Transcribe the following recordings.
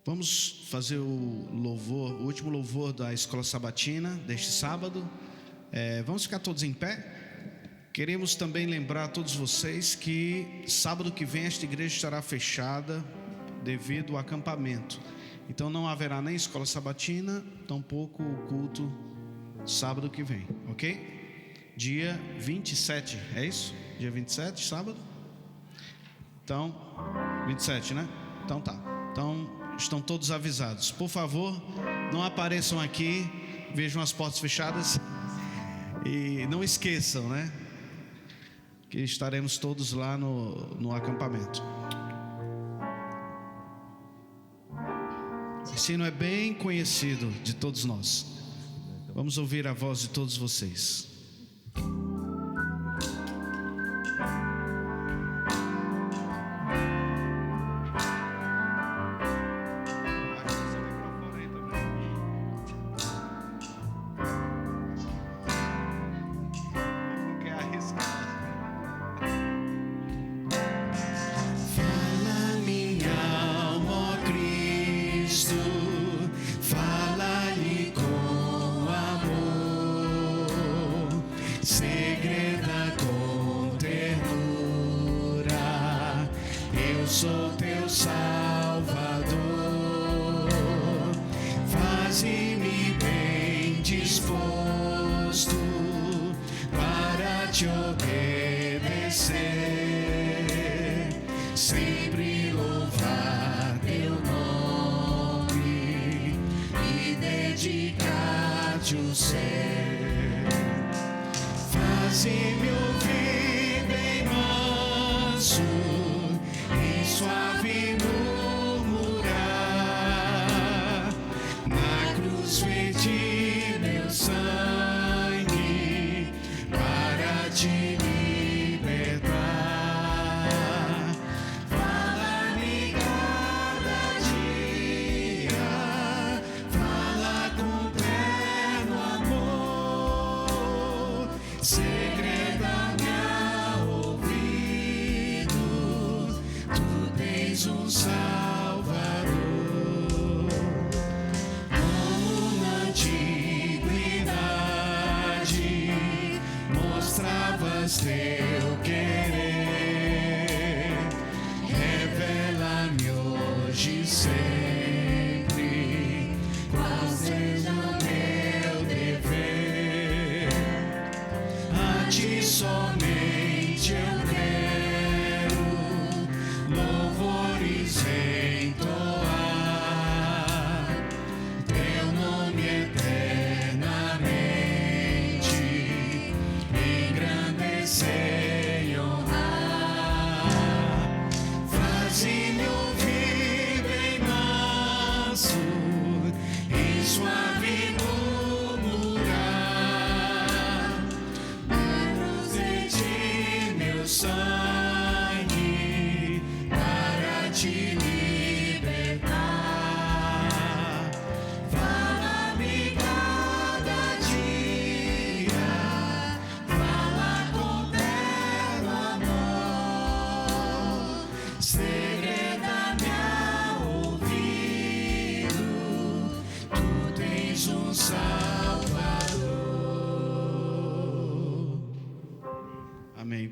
Vamos fazer o louvor, o último louvor da Escola Sabatina deste sábado. Vamos ficar todos em pé. Queremos também lembrar a todos vocês que sábado que vem esta igreja estará fechada devido ao acampamento. Então não haverá nem Escola Sabatina, tampouco o culto sábado que vem, ok? Dia 27, é isso? Dia 27, sábado? Então, 27, né? Então tá. Então estão todos avisados. Por favor, não apareçam aqui, vejam as portas fechadas e não esqueçam, né? Que estaremos todos lá no acampamento. Esse hino é bem conhecido de todos nós. Vamos ouvir a voz de todos vocês.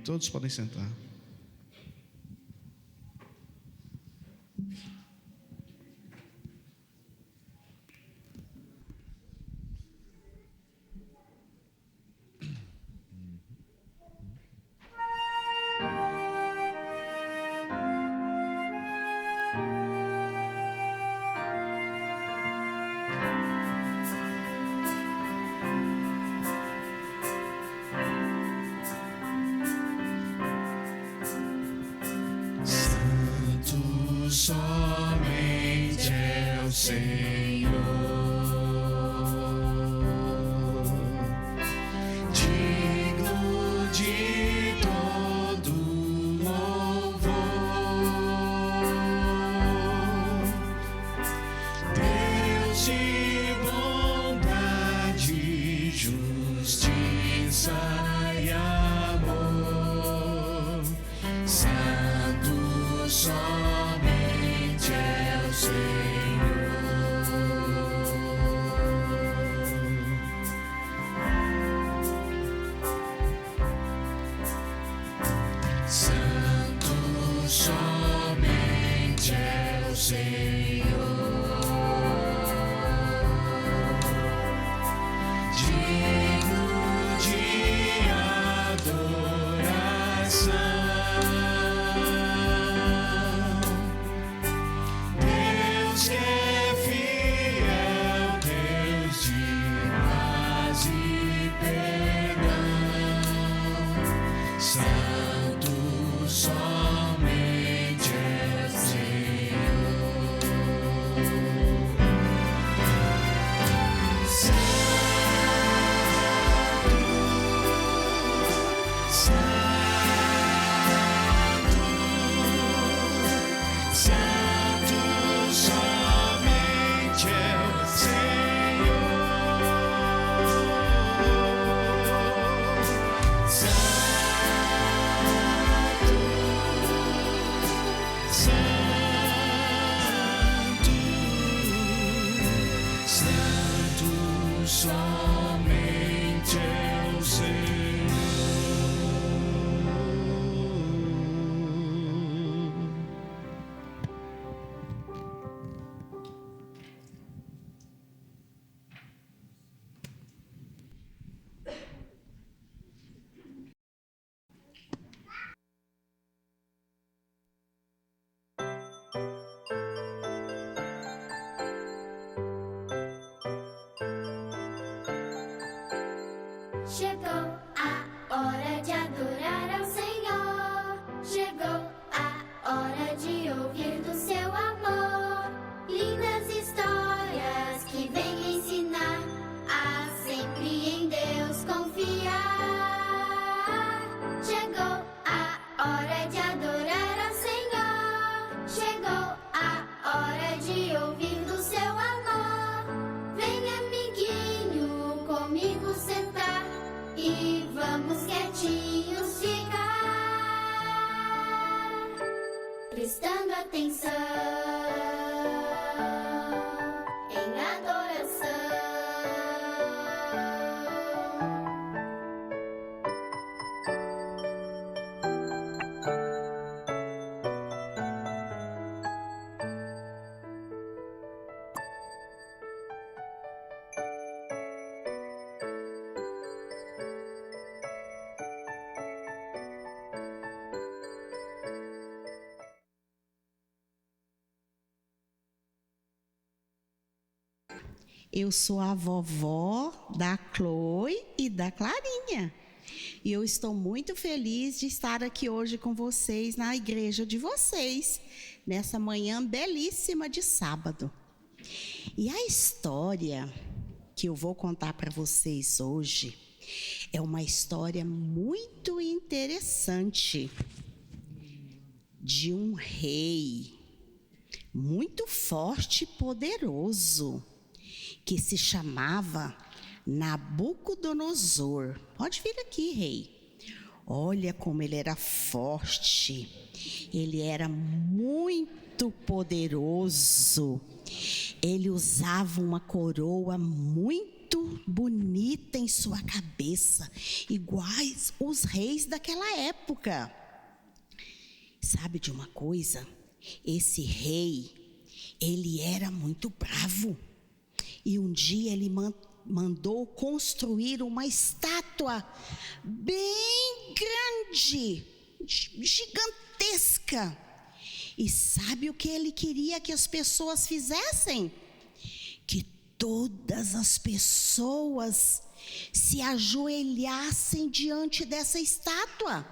Todos podem sentar. Somente é o Senhor, digno de todo louvor, Deus de bondade, justiça e amor, Santo somente é o Senhor. prestando atenção em adoração. Eu sou a vovó da Chloe e da Clarinha. E eu estou muito feliz de estar aqui hoje com vocês na igreja de vocês, nessa manhã belíssima de sábado. E a história que eu vou contar para vocês hoje é uma história muito interessante de um rei muito forte e poderoso, que se chamava Nabucodonosor. Pode vir aqui, rei. Olha como ele era forte. Ele era muito poderoso. Ele usava uma coroa muito bonita em sua cabeça, iguais os reis daquela época. Sabe de uma coisa? Esse rei, ele era muito bravo. E um dia ele mandou construir uma estátua bem grande, gigantesca. E sabe o que ele queria que as pessoas fizessem? Que todas as pessoas se ajoelhassem diante dessa estátua.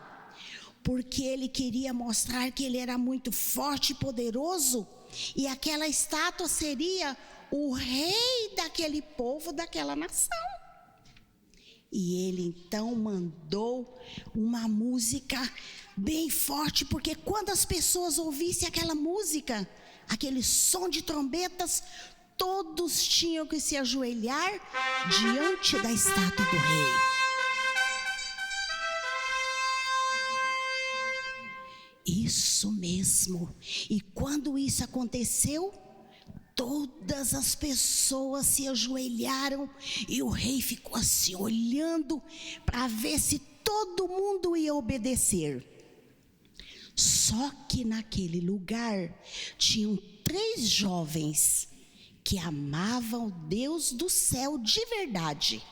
Porque ele queria mostrar que ele era muito forte e poderoso. E aquela estátua seria o rei daquele povo, daquela nação. E ele então mandou uma música bem forte, porque quando as pessoas ouvissem aquela música, aquele som de trombetas, todos tinham que se ajoelhar diante da estátua do rei. Isso mesmo. E quando isso aconteceu, todas as pessoas se ajoelharam e o rei ficou assim olhando para ver se todo mundo ia obedecer. Só que naquele lugar tinham 3 jovens que amavam o Deus do céu de verdade.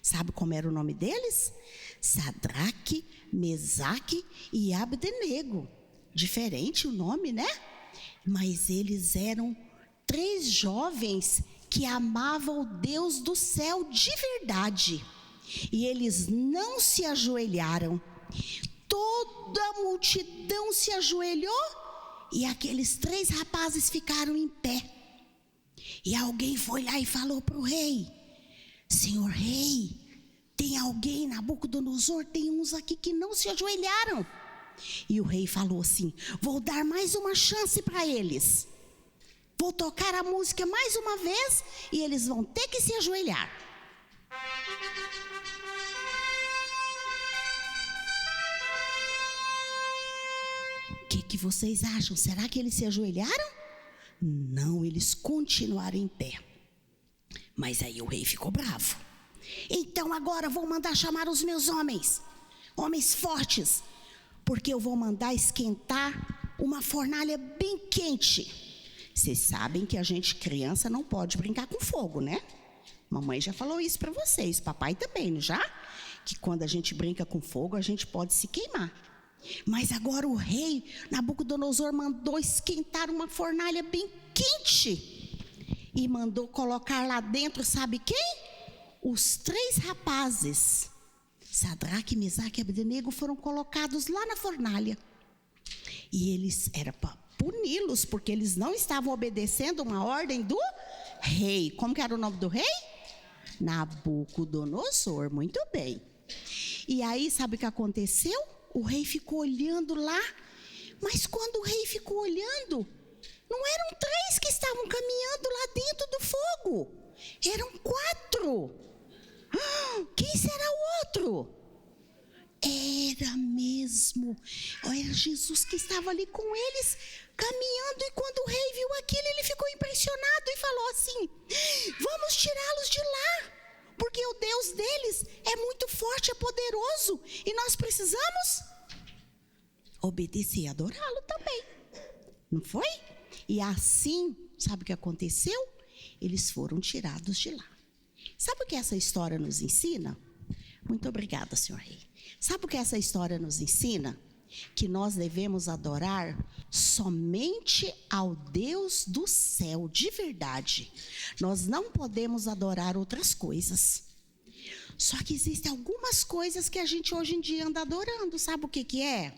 Sabe como era o nome deles? Sadraque, Mesaque e Abdenego. Diferente o nome, né? Mas eles eram 3 jovens que amavam o Deus do céu de verdade. E eles não se ajoelharam. Toda a multidão se ajoelhou e aqueles 3 rapazes ficaram em pé. E alguém foi lá e falou para o rei: Senhor rei, tem alguém, Nabucodonosor, tem uns aqui que não se ajoelharam. E o rei falou assim: vou dar mais uma chance para eles. Vou tocar a música mais uma vez e eles vão ter que se ajoelhar. O que vocês acham? Será que eles se ajoelharam? Não, eles continuaram em pé. Mas aí o rei ficou bravo. Então agora vou mandar chamar os meus homens fortes, porque eu vou mandar esquentar uma fornalha bem quente. Vocês sabem que a gente, criança, não pode brincar com fogo, né? Mamãe já falou isso para vocês, papai também, não já? Que quando a gente brinca com fogo, a gente pode se queimar. Mas agora o rei Nabucodonosor mandou esquentar uma fornalha bem quente. E mandou colocar lá dentro, sabe quem? Os 3 rapazes, Sadraque, Mesaque e Abdenego, foram colocados lá na fornalha. E eles, era para puni-los, porque eles não estavam obedecendo uma ordem do rei. Como que era o nome do rei? Nabucodonosor, muito bem. E aí, sabe o que aconteceu? O rei ficou olhando lá, mas quando o rei ficou olhando, não eram 3 que estavam caminhando lá dentro do fogo, eram 4. Quem será o outro? Era mesmo, Jesus que estava ali com eles, caminhando, e quando o rei viu aquilo, ele ficou impressionado e falou assim: vamos tirá-los de lá, porque o Deus deles é muito forte, é poderoso, e nós precisamos obedecer e adorá-lo também. Não foi? E assim, sabe o que aconteceu? Eles foram tirados de lá. Sabe o que essa história nos ensina? Muito obrigada, senhor rei. Sabe o que essa história nos ensina? Que nós devemos adorar somente ao Deus do céu, de verdade. Nós não podemos adorar outras coisas. Só que existem algumas coisas que a gente hoje em dia anda adorando. Sabe o que é?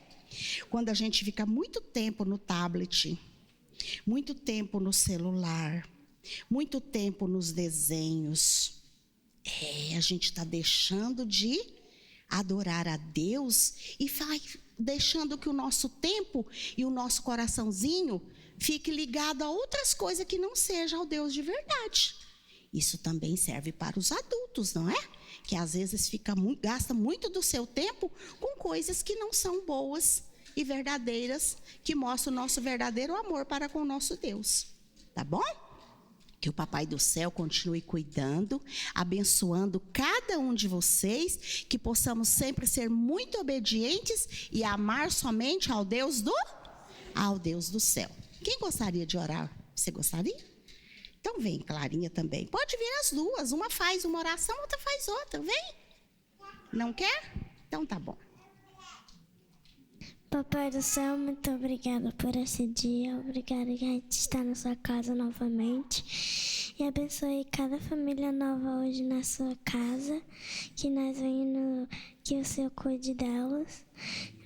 Quando a gente fica muito tempo no tablet, muito tempo no celular, muito tempo nos desenhos, a gente está deixando de adorar a Deus e vai deixando que o nosso tempo e o nosso coraçãozinho fique ligado a outras coisas que não sejam ao Deus de verdade. Isso também serve para os adultos, não é? Que às vezes gasta muito do seu tempo com coisas que não são boas e verdadeiras, que mostram o nosso verdadeiro amor para com o nosso Deus. Tá bom? Que o Papai do Céu continue cuidando, abençoando cada um de vocês, que possamos sempre ser muito obedientes e amar somente ao Deus do céu. Quem gostaria de orar? Você gostaria? Então vem, Clarinha também. Pode vir as duas, uma faz uma oração, outra faz outra. Vem? Não quer? Então tá bom. Papai do Céu, muito obrigada por esse dia. Obrigada que a gente está na sua casa novamente. E abençoe cada família nova hoje na sua casa. Que nós venhamos, que o Senhor cuide delas.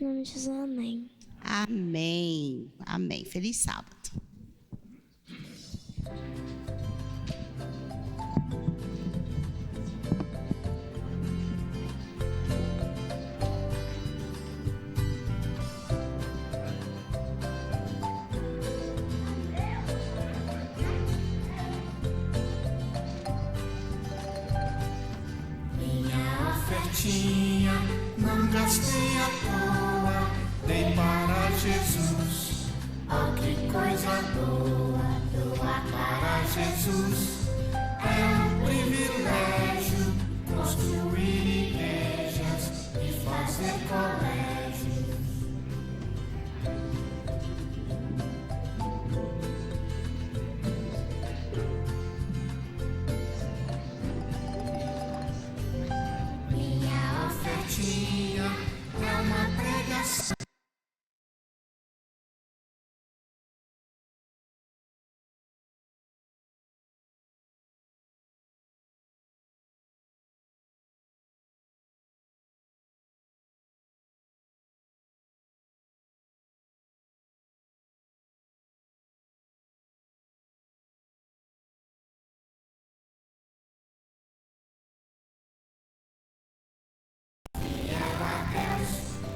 Em nome de Jesus, amém. Amém. Amém. Feliz sábado. Não gastei à toa, dei para Jesus. Oh, que coisa boa, doar para Jesus. É um privilégio construir igrejas e fazer colégios. É uma pregação.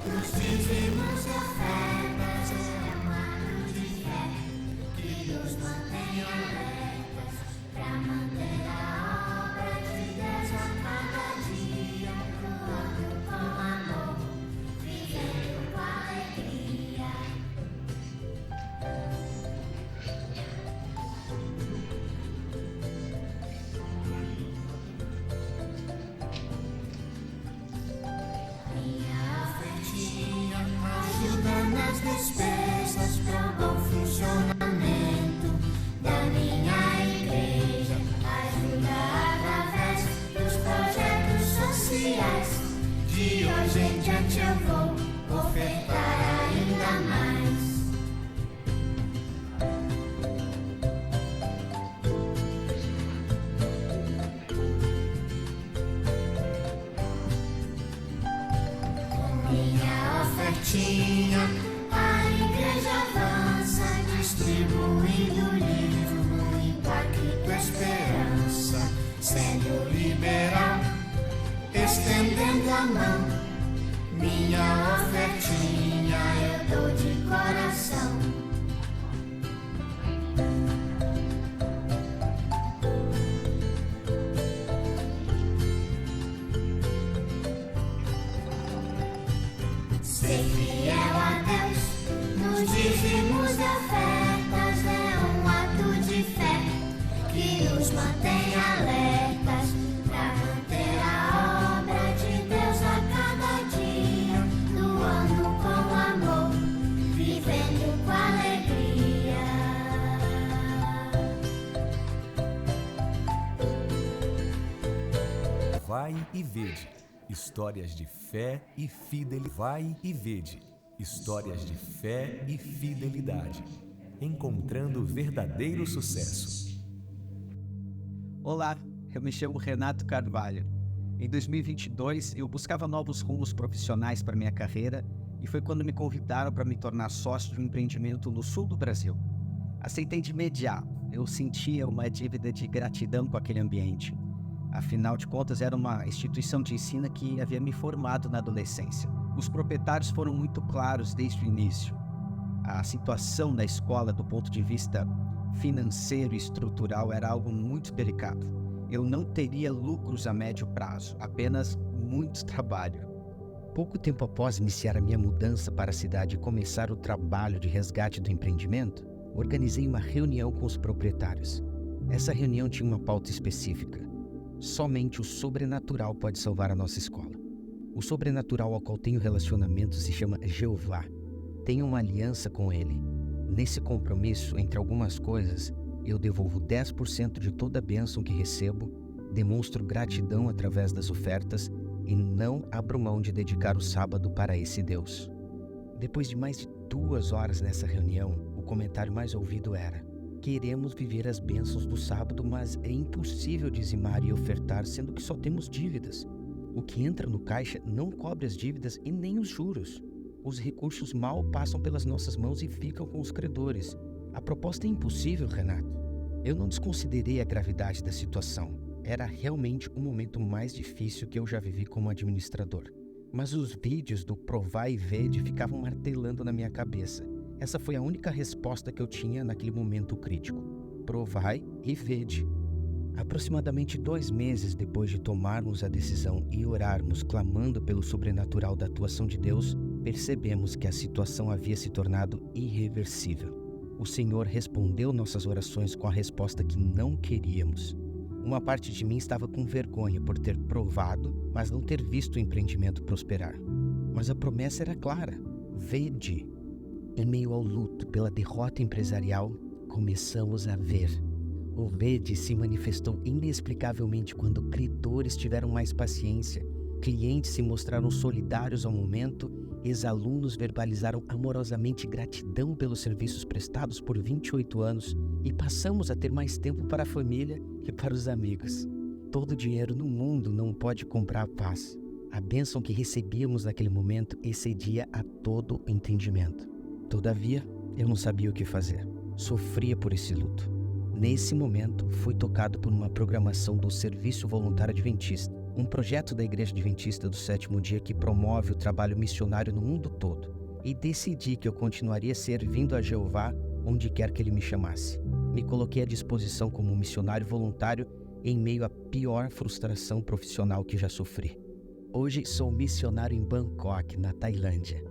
Os dízimos e ofertas é um ato de fé que nos mantém alertas para manter a obra de Deus a cada dia, voando com amor, vivendo com alegria. Ajuda nas despesas para o bom funcionamento da minha igreja. Ajuda através dos projetos sociais. De hoje em diante eu vou ofertar ainda mais. Minha ofertinha, a igreja avança, distribuindo o livro no Impacto Esperança, sendo liberal, estendendo a mão. Minha ofertinha eu dou de coração. Ser fiel a Deus, e vede. Histórias de fé e fidelidade. Vai e vede. Histórias de fé e fidelidade. Encontrando verdadeiro sucesso. Olá, eu me chamo Renato Carvalho. Em 2022, eu buscava novos rumos profissionais para minha carreira e foi quando me convidaram para me tornar sócio de um empreendimento no sul do Brasil. Aceitei de imediato. Eu sentia uma dívida de gratidão com aquele ambiente. Afinal de contas, era uma instituição de ensino que havia me formado na adolescência. Os proprietários foram muito claros desde o início. A situação da escola, do ponto de vista financeiro e estrutural, era algo muito delicado. Eu não teria lucros a médio prazo, apenas muito trabalho. Pouco tempo após iniciar a minha mudança para a cidade e começar o trabalho de resgate do empreendimento, organizei uma reunião com os proprietários. Essa reunião tinha uma pauta específica. Somente o sobrenatural pode salvar a nossa escola. O sobrenatural ao qual tenho relacionamento se chama Jeová. Tenho uma aliança com ele. Nesse compromisso, entre algumas coisas, eu devolvo 10% de toda a bênção que recebo, demonstro gratidão através das ofertas e não abro mão de dedicar o sábado para esse Deus. Depois de mais de 2 horas nessa reunião, o comentário mais ouvido era: queremos viver as bênçãos do sábado, mas é impossível dizimar e ofertar, sendo que só temos dívidas. O que entra no caixa não cobre as dívidas e nem os juros. Os recursos mal passam pelas nossas mãos e ficam com os credores. A proposta é impossível, Renato. Eu não desconsiderei a gravidade da situação. Era realmente o momento mais difícil que eu já vivi como administrador. Mas os vídeos do Provai e Vede ficavam martelando na minha cabeça. Essa foi a única resposta que eu tinha naquele momento crítico. Provai e vede. Aproximadamente 2 meses depois de tomarmos a decisão e orarmos clamando pelo sobrenatural da atuação de Deus, percebemos que a situação havia se tornado irreversível. O Senhor respondeu nossas orações com a resposta que não queríamos. Uma parte de mim estava com vergonha por ter provado, mas não ter visto o empreendimento prosperar. Mas a promessa era clara: vede. Em meio ao luto pela derrota empresarial, começamos a ver. O vede se manifestou inexplicavelmente quando credores tiveram mais paciência, clientes se mostraram solidários ao momento, ex-alunos verbalizaram amorosamente gratidão pelos serviços prestados por 28 anos e passamos a ter mais tempo para a família e para os amigos. Todo dinheiro no mundo não pode comprar a paz. A bênção que recebíamos naquele momento excedia a todo entendimento. Todavia, eu não sabia o que fazer. Sofria por esse luto. Nesse momento, fui tocado por uma programação do Serviço Voluntário Adventista, um projeto da Igreja Adventista do Sétimo Dia que promove o trabalho missionário no mundo todo, e decidi que eu continuaria servindo a Jeová onde quer que Ele me chamasse. Me coloquei à disposição como um missionário voluntário em meio à pior frustração profissional que já sofri. Hoje sou missionário em Bangkok, na Tailândia.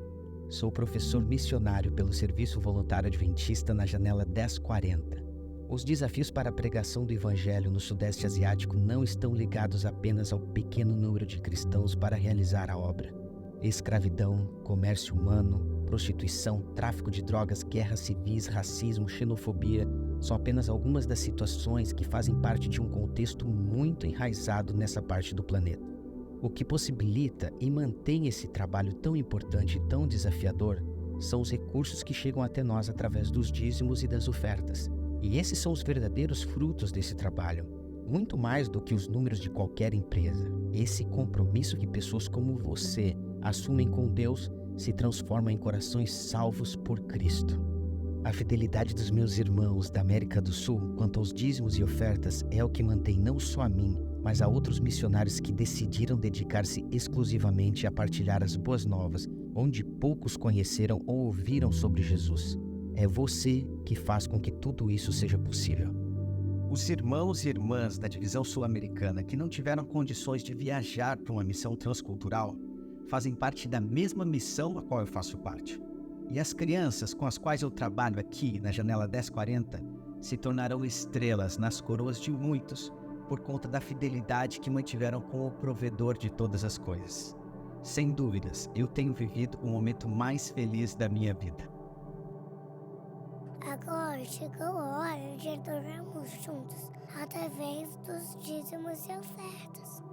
Sou professor missionário pelo Serviço Voluntário Adventista na Janela 1040. Os desafios para a pregação do Evangelho no Sudeste Asiático não estão ligados apenas ao pequeno número de cristãos para realizar a obra. Escravidão, comércio humano, prostituição, tráfico de drogas, guerras civis, racismo, xenofobia são apenas algumas das situações que fazem parte de um contexto muito enraizado nessa parte do planeta. O que possibilita e mantém esse trabalho tão importante e tão desafiador são os recursos que chegam até nós através dos dízimos e das ofertas. E esses são os verdadeiros frutos desse trabalho, muito mais do que os números de qualquer empresa. Esse compromisso que pessoas como você assumem com Deus se transforma em corações salvos por Cristo. A fidelidade dos meus irmãos da América do Sul quanto aos dízimos e ofertas é o que mantém não só a mim, mas a outros missionários que decidiram dedicar-se exclusivamente a partilhar as boas novas, onde poucos conheceram ou ouviram sobre Jesus. É você que faz com que tudo isso seja possível. Os irmãos e irmãs da divisão sul-americana que não tiveram condições de viajar para uma missão transcultural fazem parte da mesma missão a qual eu faço parte. E as crianças com as quais eu trabalho aqui na Janela 1040 se tornarão estrelas nas coroas de muitos por conta da fidelidade que mantiveram com o provedor de todas as coisas. Sem dúvidas, eu tenho vivido o momento mais feliz da minha vida. Agora chegou a hora de adorarmos juntos, através dos dízimos e ofertas.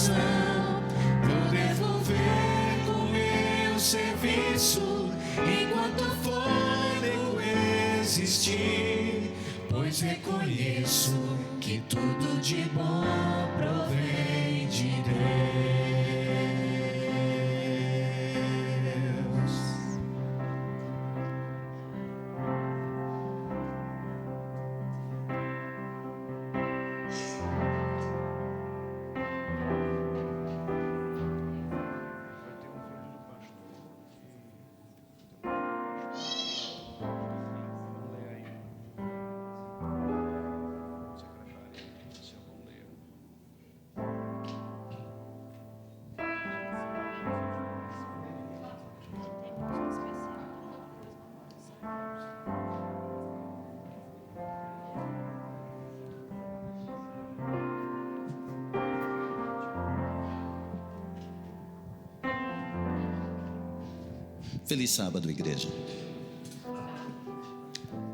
coração. Vou devolver o meu serviço enquanto fôlego existir, pois reconheço que tudo de bom provém de Deus. Feliz sábado, igreja.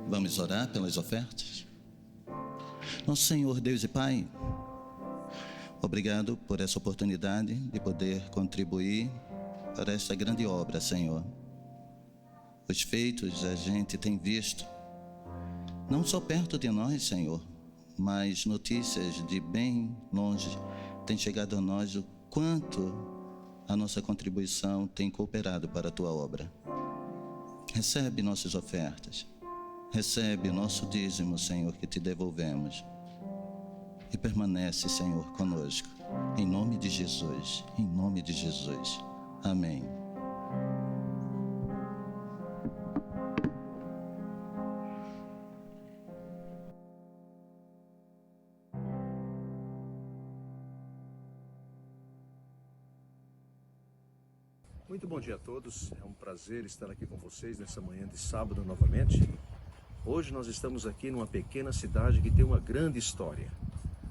Vamos orar pelas ofertas? Nosso Senhor, Deus e Pai, obrigado por essa oportunidade de poder contribuir para esta grande obra, Senhor. Os feitos a gente tem visto, não só perto de nós, Senhor, mas notícias de bem longe têm chegado a nós o quanto a nossa contribuição tem cooperado para a Tua obra. Recebe nossas ofertas, recebe o nosso dízimo, Senhor, que Te devolvemos. E permanece, Senhor, conosco. Em nome de Jesus, em nome de Jesus. Amém. Muito bom dia a todos, é um prazer estar aqui com vocês nessa manhã de sábado novamente. Hoje nós estamos aqui numa pequena cidade que tem uma grande história,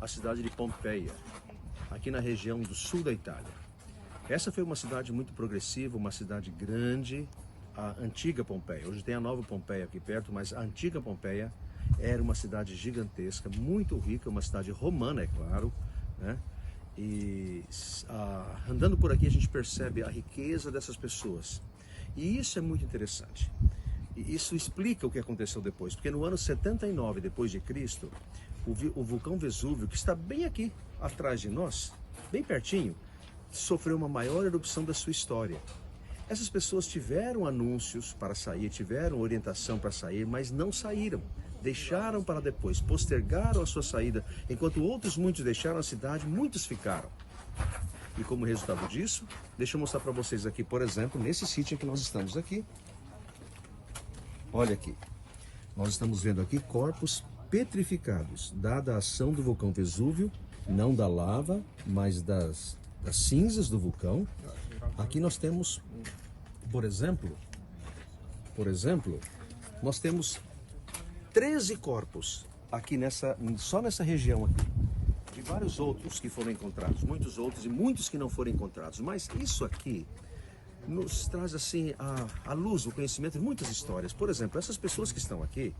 a cidade de Pompeia, aqui na região do sul da Itália. Essa foi uma cidade muito progressiva, uma cidade grande, a antiga Pompeia. Hoje tem a nova Pompeia aqui perto, mas a antiga Pompeia era uma cidade gigantesca, muito rica, uma cidade romana, é claro, né? E andando por aqui a gente percebe a riqueza dessas pessoas. E isso é muito interessante. E isso explica o que aconteceu depois. Porque no ano 79 depois de Cristo, o vulcão Vesúvio, que está bem aqui atrás de nós, bem pertinho, sofreu uma maior erupção da sua história. Essas pessoas tiveram anúncios para sair, tiveram orientação para sair, mas não saíram. Deixaram para depois, postergaram a sua saída, enquanto outros muitos deixaram a cidade, muitos ficaram. E como resultado disso, deixa eu mostrar para vocês aqui, por exemplo, nesse sítio em que nós estamos aqui. Olha aqui, nós estamos vendo aqui corpos petrificados, dada a ação do vulcão Vesúvio, não da lava, mas das cinzas do vulcão. Aqui nós temos, por exemplo, nós temos 13 corpos aqui só nessa região aqui, e vários outros que foram encontrados, muitos outros e muitos que não foram encontrados. Mas isso aqui nos traz assim a luz, o conhecimento de muitas histórias. Por exemplo, essas pessoas que estão aqui,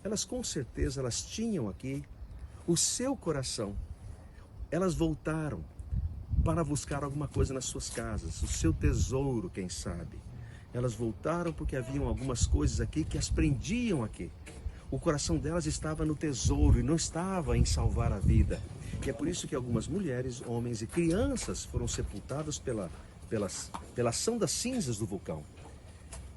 elas com certeza elas tinham aqui o seu coração. Elas voltaram para buscar alguma coisa nas suas casas, o seu tesouro, quem sabe. Elas voltaram porque haviam algumas coisas aqui que as prendiam aqui. O coração delas estava no tesouro e não estava em salvar a vida. E é por isso que algumas mulheres, homens e crianças foram sepultadas pela ação das cinzas do vulcão.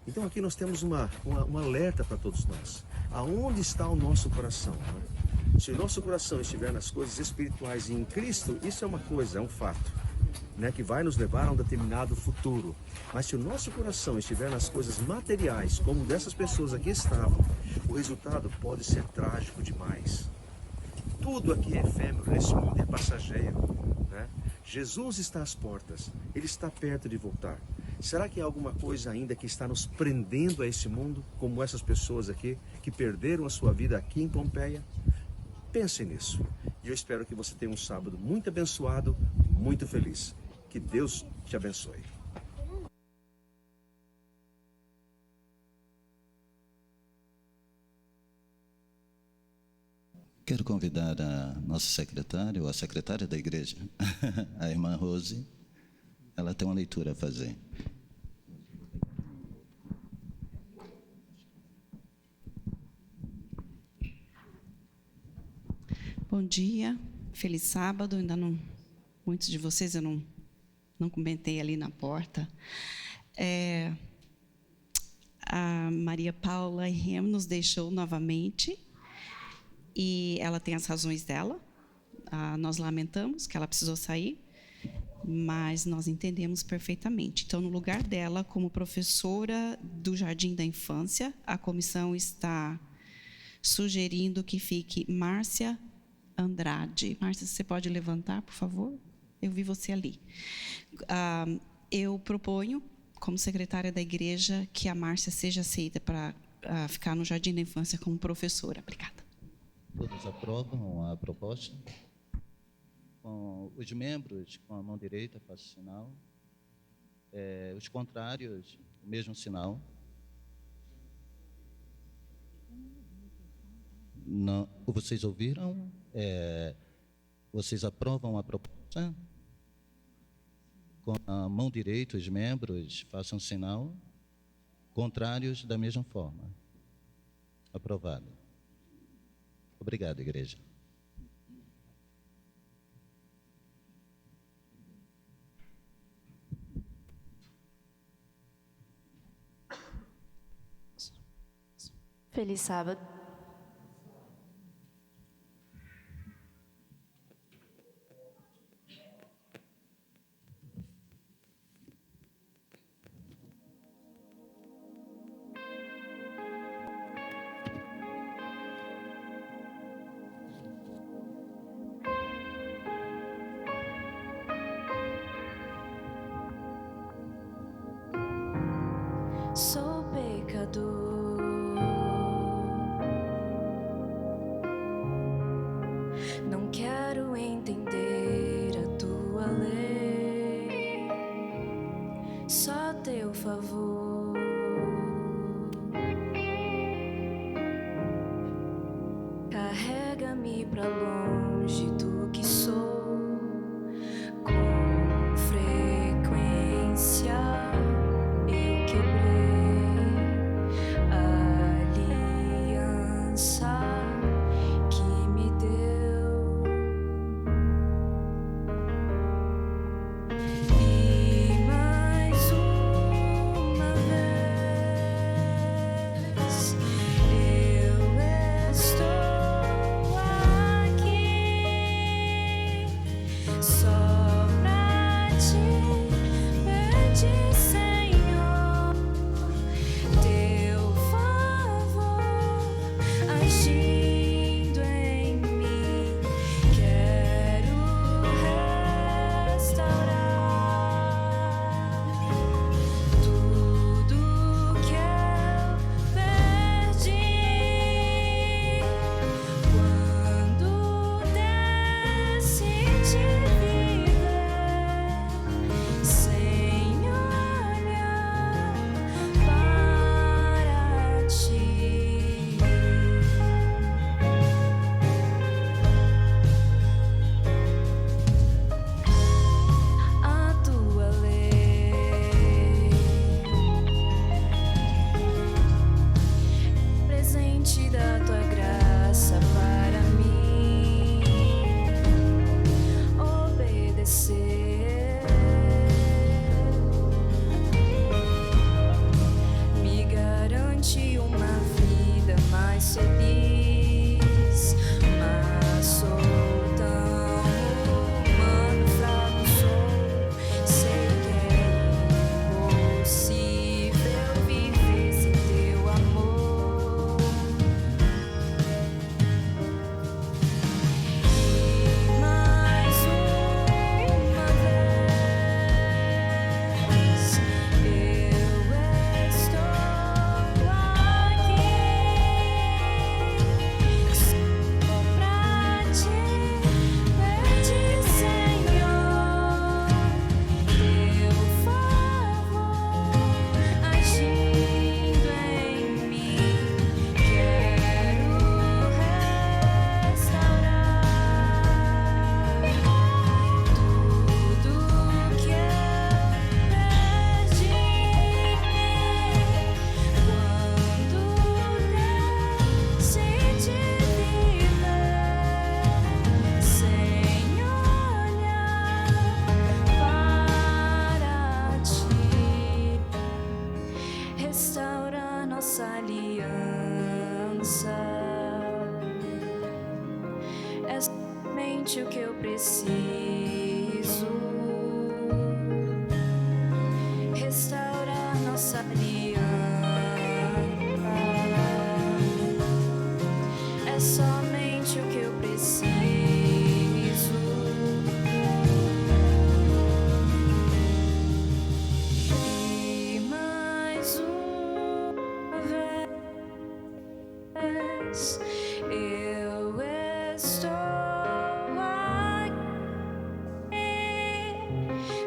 Então aqui nós temos um alerta para todos nós. Aonde está o nosso coração? Né? Se o nosso coração estiver nas coisas espirituais e em Cristo, isso é uma coisa, é um fato, né, que vai nos levar a um determinado futuro. Mas se o nosso coração estiver nas coisas materiais, como dessas pessoas aqui estavam, o resultado pode ser trágico demais. Tudo aqui é efêmero, nesse mundo é passageiro, né? Jesus está às portas, Ele está perto de voltar. Será que há alguma coisa ainda que está nos prendendo a esse mundo, como essas pessoas aqui, que perderam a sua vida aqui em Pompeia? Pense nisso. E eu espero que você tenha um sábado muito abençoado, muito feliz. Que Deus te abençoe. Quero convidar a nossa secretária, ou a secretária da igreja, a irmã Rose. Ela tem uma leitura a fazer. Bom dia, feliz sábado. Ainda não, muitos de vocês eu não comentei ali na porta. A Maria Paula Rem nos deixou novamente e ela tem as razões dela. Nós lamentamos que ela precisou sair, mas nós entendemos perfeitamente. Então, no lugar dela, como professora do Jardim da Infância, a comissão está sugerindo que fique Márcia Andrade. Márcia, você pode levantar, por favor? Eu vi você ali. Eu proponho, como secretária da igreja, que a Márcia seja aceita para ficar no Jardim da Infância como professora. Obrigada. Todos aprovam a proposta? Com os membros, com a mão direita, faço sinal. Os contrários, o mesmo sinal. Não, vocês ouviram? Vocês aprovam a proposta? Com a mão direita, os membros, façam sinal. Contrários, da mesma forma. Aprovado. Obrigado, igreja. Feliz sábado. Sou pecador, não quero entender a tua lei, só teu favor. Carrega-me pra longe do que sou, com frequência. Senhor,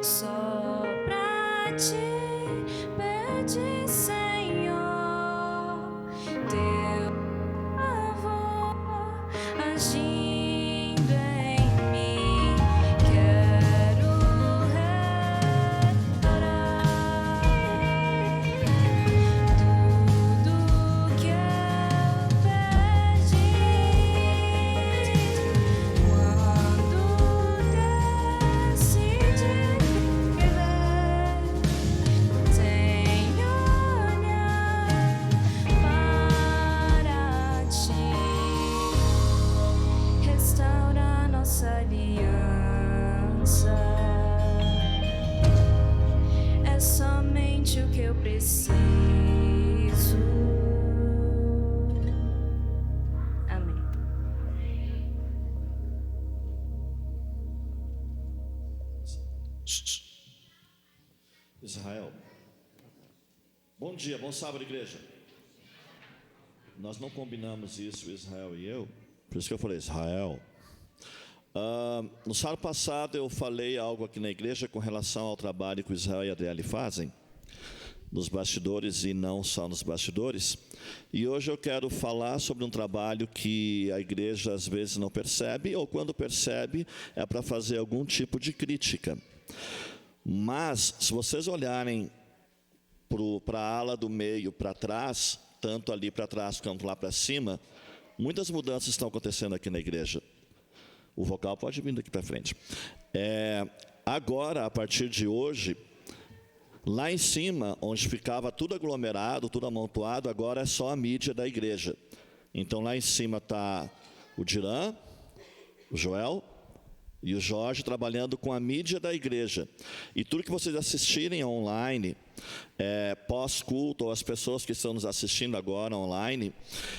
só pra te pedir, Senhor, teu favor agindo em mim. Quero reparar tudo que eu perdi quando decidi viver sem olhar para ti. Restaura nossa aliança. É somente o que eu preciso. Amém. Israel. Bom dia, bom sábado, igreja. Nós não combinamos isso, Israel e eu, por isso que eu falei Israel. No sábado passado eu falei algo aqui na igreja com relação ao trabalho que o Israel e a Adriele fazem, nos bastidores e não só nos bastidores. E hoje eu quero falar sobre um trabalho que a igreja às vezes não percebe, ou quando percebe é para fazer algum tipo de crítica. Mas, se vocês olharem para a ala do meio para trás, tanto ali para trás quanto lá para cima, muitas mudanças estão acontecendo aqui na igreja. O vocal pode vir daqui para frente. Agora, a partir de hoje, lá em cima, onde ficava tudo aglomerado, tudo amontoado, agora é só a mídia da igreja. Então, lá em cima está o Diran, o Joel e o Jorge trabalhando com a mídia da igreja. E tudo que vocês assistirem online, pós-culto, ou as pessoas que estão nos assistindo agora online,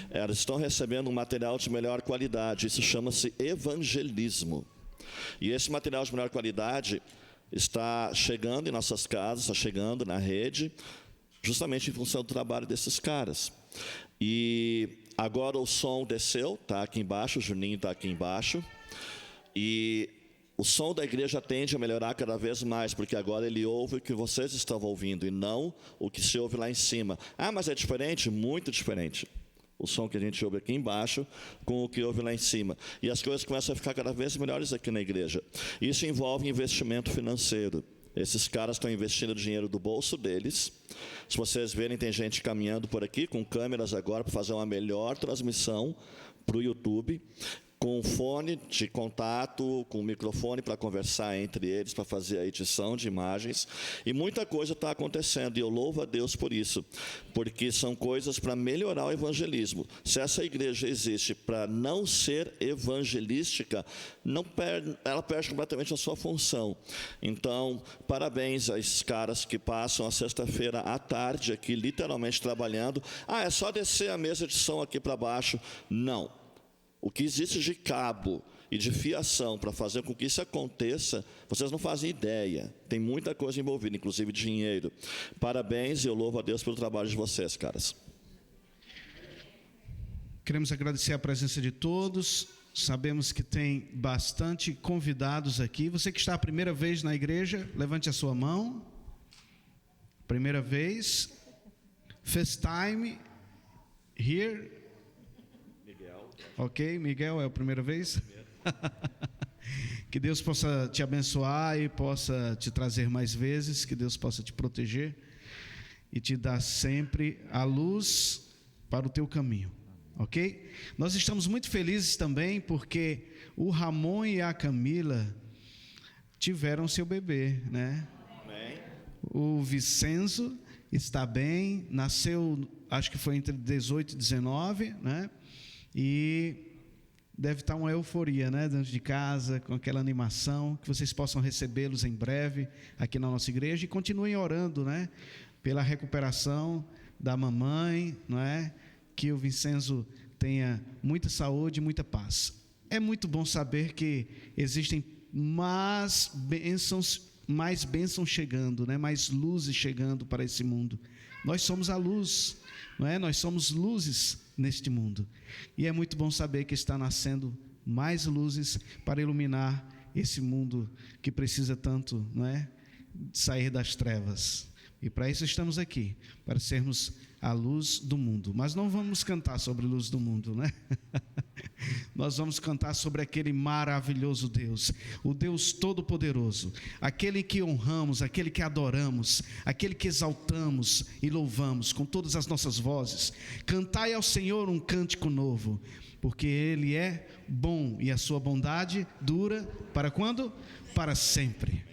elas estão recebendo um material de melhor qualidade. Isso chama-se evangelismo. E esse material de melhor qualidade está chegando em nossas casas, está chegando na rede, justamente em função do trabalho desses caras. E agora o som desceu, está aqui embaixo, o Juninho está aqui embaixo. E o som da igreja tende a melhorar cada vez mais, porque agora ele ouve o que vocês estavam ouvindo e não o que se ouve lá em cima. Ah, mas é diferente? Muito diferente. O som que a gente ouve aqui embaixo com o que ouve lá em cima. E as coisas começam a ficar cada vez melhores aqui na igreja. Isso envolve investimento financeiro. Esses caras estão investindo dinheiro do bolso deles. Se vocês verem, tem gente caminhando por aqui com câmeras agora para fazer uma melhor transmissão para o YouTube, com fone de contato, com microfone para conversar entre eles, para fazer a edição de imagens. E muita coisa está acontecendo, e eu louvo a Deus por isso, porque são coisas para melhorar o evangelismo. Se essa igreja existe para não ser evangelística, ela perde completamente a sua função. Então, parabéns a esses caras que passam a sexta-feira à tarde aqui, literalmente trabalhando. Ah, é só descer a mesa de som aqui para baixo. Não. O que existe de cabo e de fiação para fazer com que isso aconteça, vocês não fazem ideia. Tem muita coisa envolvida, inclusive dinheiro. Parabéns e eu louvo a Deus pelo trabalho de vocês, caras. Queremos agradecer a presença de todos. Sabemos que tem bastante convidados aqui. Você que está a primeira vez na igreja, levante a sua mão. Primeira vez. First time here. Ok, Miguel, é a primeira vez? Que Deus possa te abençoar e possa te trazer mais vezes, que Deus possa te proteger e te dar sempre a luz para o teu caminho, ok? Nós estamos muito felizes também porque o Ramon e a Camila tiveram seu bebê, né? Amém. O Vicenzo está bem, nasceu, acho que foi entre 18 e 19, né? E deve estar uma euforia, né, dentro de casa, com aquela animação, que vocês possam recebê-los em breve aqui na nossa igreja e continuem orando, né, pela recuperação da mamãe, não é? Que o Vincenzo tenha muita saúde e muita paz. É muito bom saber que existem mais bênçãos chegando, né, mais luzes chegando para esse mundo. Nós somos a luz, não é? Nós somos luzes neste mundo. E é muito bom saber que está nascendo mais luzes para iluminar esse mundo que precisa tanto, não é? sair das trevas. E para isso estamos aqui, para sermos a luz do mundo. Mas não vamos cantar sobre a luz do mundo, né? Nós vamos cantar sobre aquele maravilhoso Deus, o Deus Todo-Poderoso, aquele que honramos, aquele que adoramos, aquele que exaltamos e louvamos com todas as nossas vozes. Cantai ao Senhor um cântico novo, porque Ele é bom e a sua bondade dura para quando? Para sempre.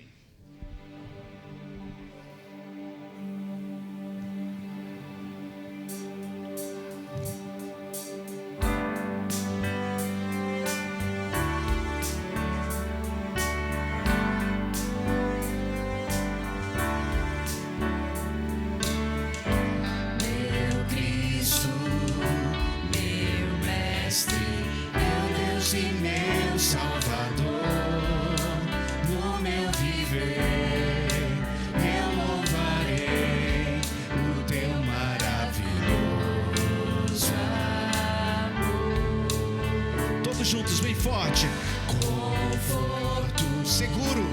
Juntos, bem forte. Conforto, seguro,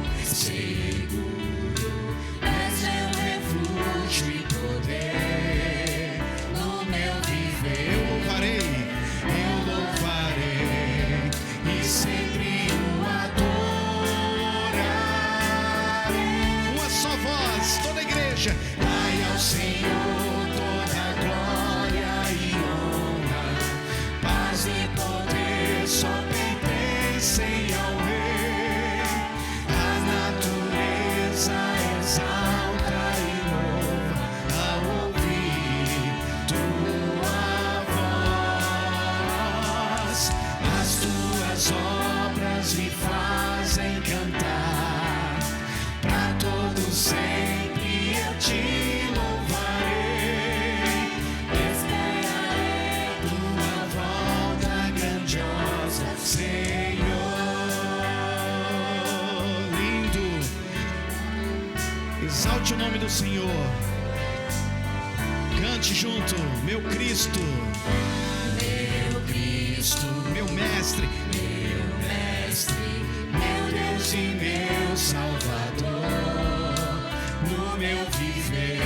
és meu refúgio e poder no meu viver. Eu louvarei e sempre o adorarei. Uma só voz, toda a igreja. Dai ao Senhor toda a glória e honra, paz e poder só pertencem ao Rei. A natureza exalta e louva ao ouvir tua voz. As tuas obras me fazem cantar, pra todo sempre eu te louvarei. Esperarei tua volta grandiosa, Senhor. Lindo. Exalte o nome do Senhor. Cante junto. Meu Cristo, meu mestre, meu Deus e meu Salvador. No meu viver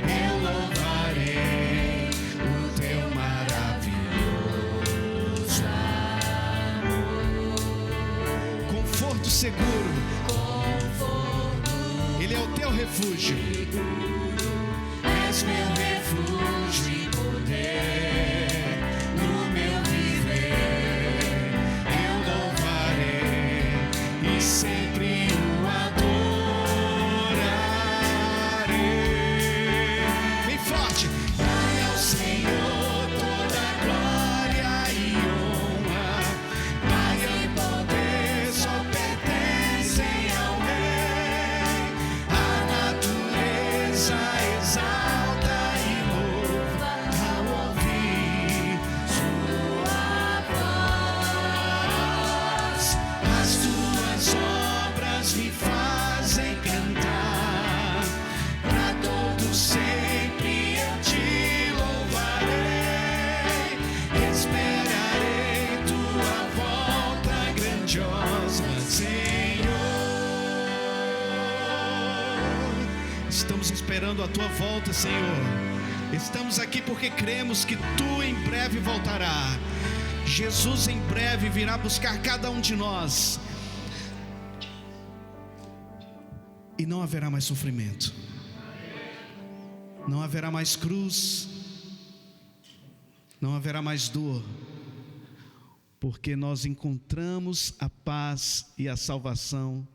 eu louvarei o teu maravilhoso amor. Conforto seguro, Ele é o teu refúgio. És meu refúgio e poder no meu viver. Eu louvarei e sempre o adorarei. Bem forte. Dai ao Senhor toda a glória e honra, paz e poder só pertencem ao Rei. A natureza exalta e louva ao ouvir sua voz. As tuas obras me fazem cantar, pra todo sempre eu te louvarei. Esperarei tua volta grandiosa, Senhor. Estamos esperando a tua volta, Senhor. Estamos aqui porque cremos que tu em breve voltará. Jesus em breve virá buscar cada um de nós. E não haverá mais sofrimento, não haverá mais cruz, não haverá mais dor, porque nós encontramos a paz e a salvação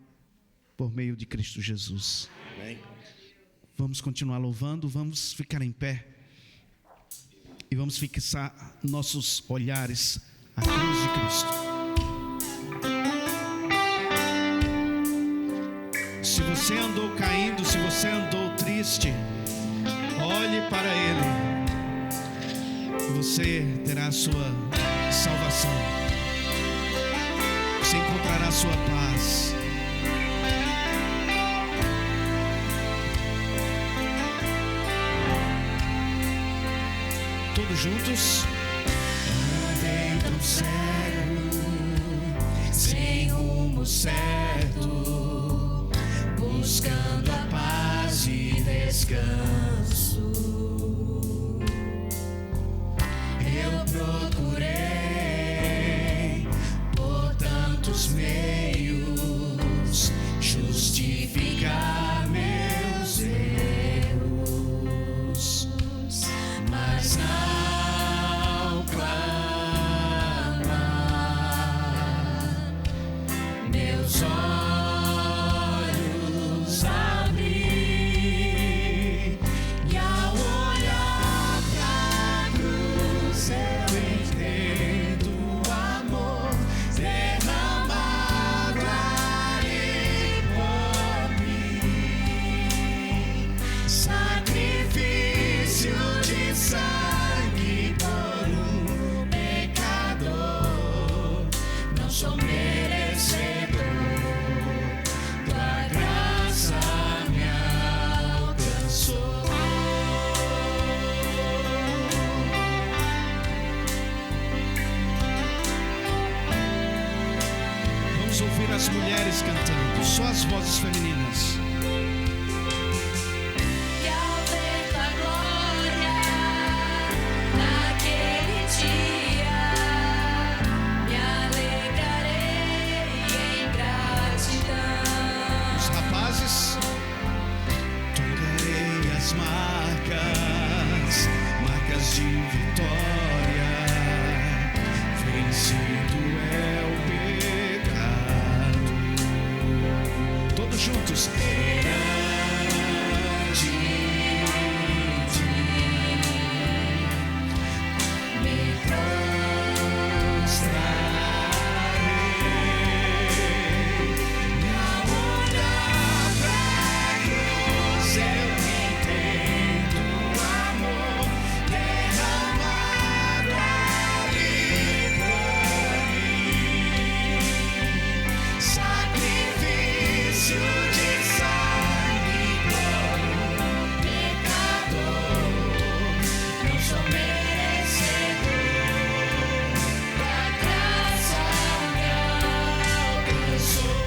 por meio de Cristo Jesus. Amém. Vamos continuar louvando, vamos ficar em pé e vamos fixar nossos olhares à cruz de Cristo. Se você andou caindo, se você andou triste, olhe para Ele, você terá a sua salvação, você encontrará a sua paz. Todos juntos. Andei tão cego, sem rumo certo, por buscando a paz e descanso. Eu procurei por tantos meios justificar meus erros, mas não clama. Meus olhos abri e ao olhar pra cruz eu entendo o amor derramado ali por mim. Sacrifício de sangue por um pecador. Não sou merecedor, tua graça me alcançou. Vamos ouvir as mulheres cantando, só as vozes femininas. E ao ver tua glória naquele dia, me alegrarei em gratidão. Os rapazes, tocarei as marcas de vitória. Vencido é o pecado. Todos juntos. Perante ti me prostrarei. E ao olhar pra cruz eu entendo o amor derramado ali por mim. Sacrifício de sangue por um pecador. Não sou merecedor, tua graça me alcançou.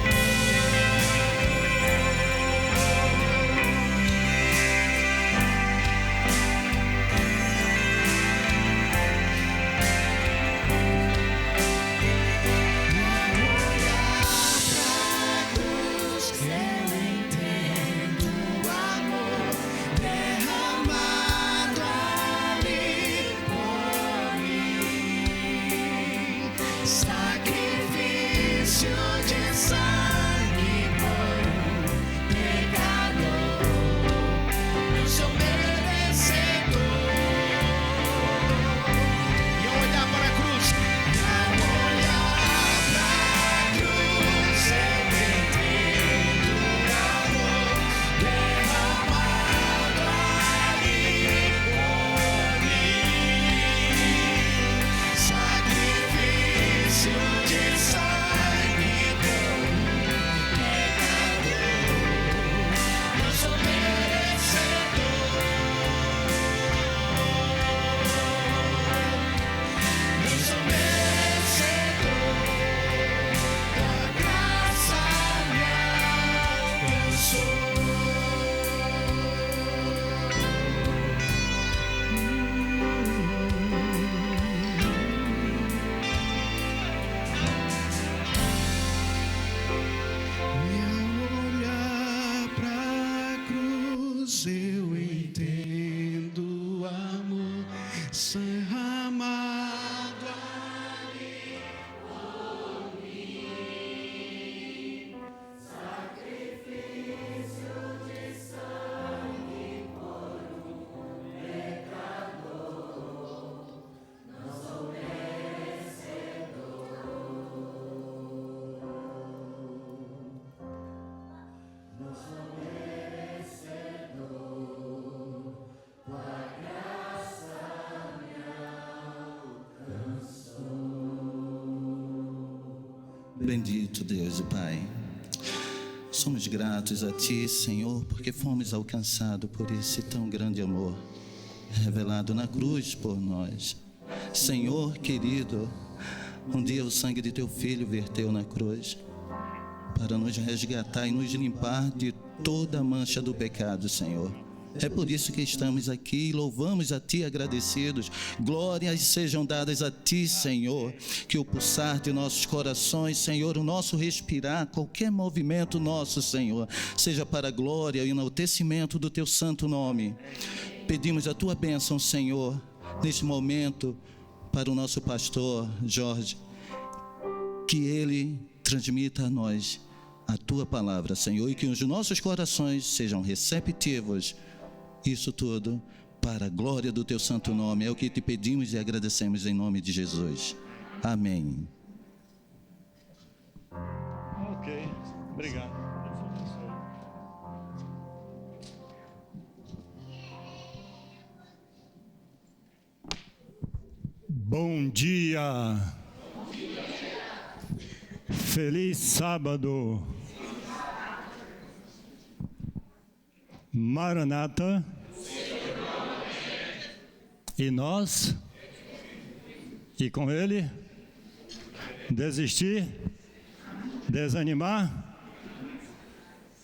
Eu entendo o amor derramado ali por mim. Sacrifício de sangue por um pecador. Não sou merecedor. E ao olhar para a cruz, ao olhar para a cruz, eu entendo o amor derramado ali por mim. Sacrifício de sangue por um pecador. Não sou merecedor. Não sou merecedor, tua graça me alcançou. E ao olhar pra cruz eu entendo o amor derramado ali por mim. Sacrifício de sangue por um pecador. Não sou merecedor. Não sou merecedor, tua graça me alcançou. Bendito Deus e Pai, somos gratos a Ti, Senhor, porque fomos alcançados por esse tão grande amor revelado na cruz por nós. Senhor querido, um dia o sangue de Teu Filho verteu na cruz para nos resgatar e nos limpar de toda a mancha do pecado, Senhor. É por isso que estamos aqui e louvamos a Ti agradecidos. Glórias sejam dadas a Ti, Senhor. Que o pulsar de nossos corações, Senhor, o nosso respirar, qualquer movimento nosso, Senhor, seja para a glória e o enaltecimento do Teu santo nome. Pedimos a Tua bênção, Senhor, neste momento, para o nosso pastor Jorge, que ele transmita a nós a Tua palavra, Senhor, e que os nossos corações sejam receptivos. Isso tudo para a glória do Teu santo nome. É o que te pedimos e agradecemos em nome de Jesus. Amém. Ok, obrigado. Bom dia. Feliz sábado. Maranata. E nós? E com ele? Desistir? Desanimar?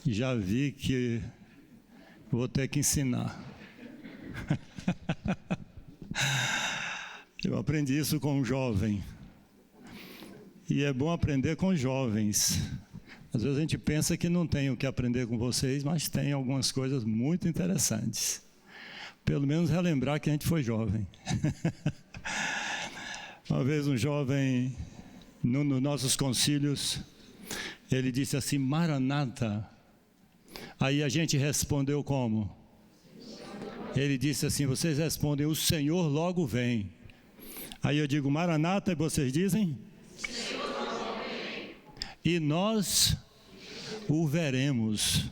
Já vi que vou ter que ensinar. Eu aprendi isso com um jovem. E é bom aprender com jovens. Às vezes a gente pensa que não tem o que aprender com vocês, mas tem algumas coisas muito interessantes. Pelo menos relembrar que a gente foi jovem. Uma vez um jovem, nos nossos concílios, ele disse assim, Maranata. Aí a gente respondeu como? Ele disse assim, vocês respondem, o Senhor logo vem. Aí eu digo, Maranata, e vocês dizem? Senhor logo vem. E nós o veremos.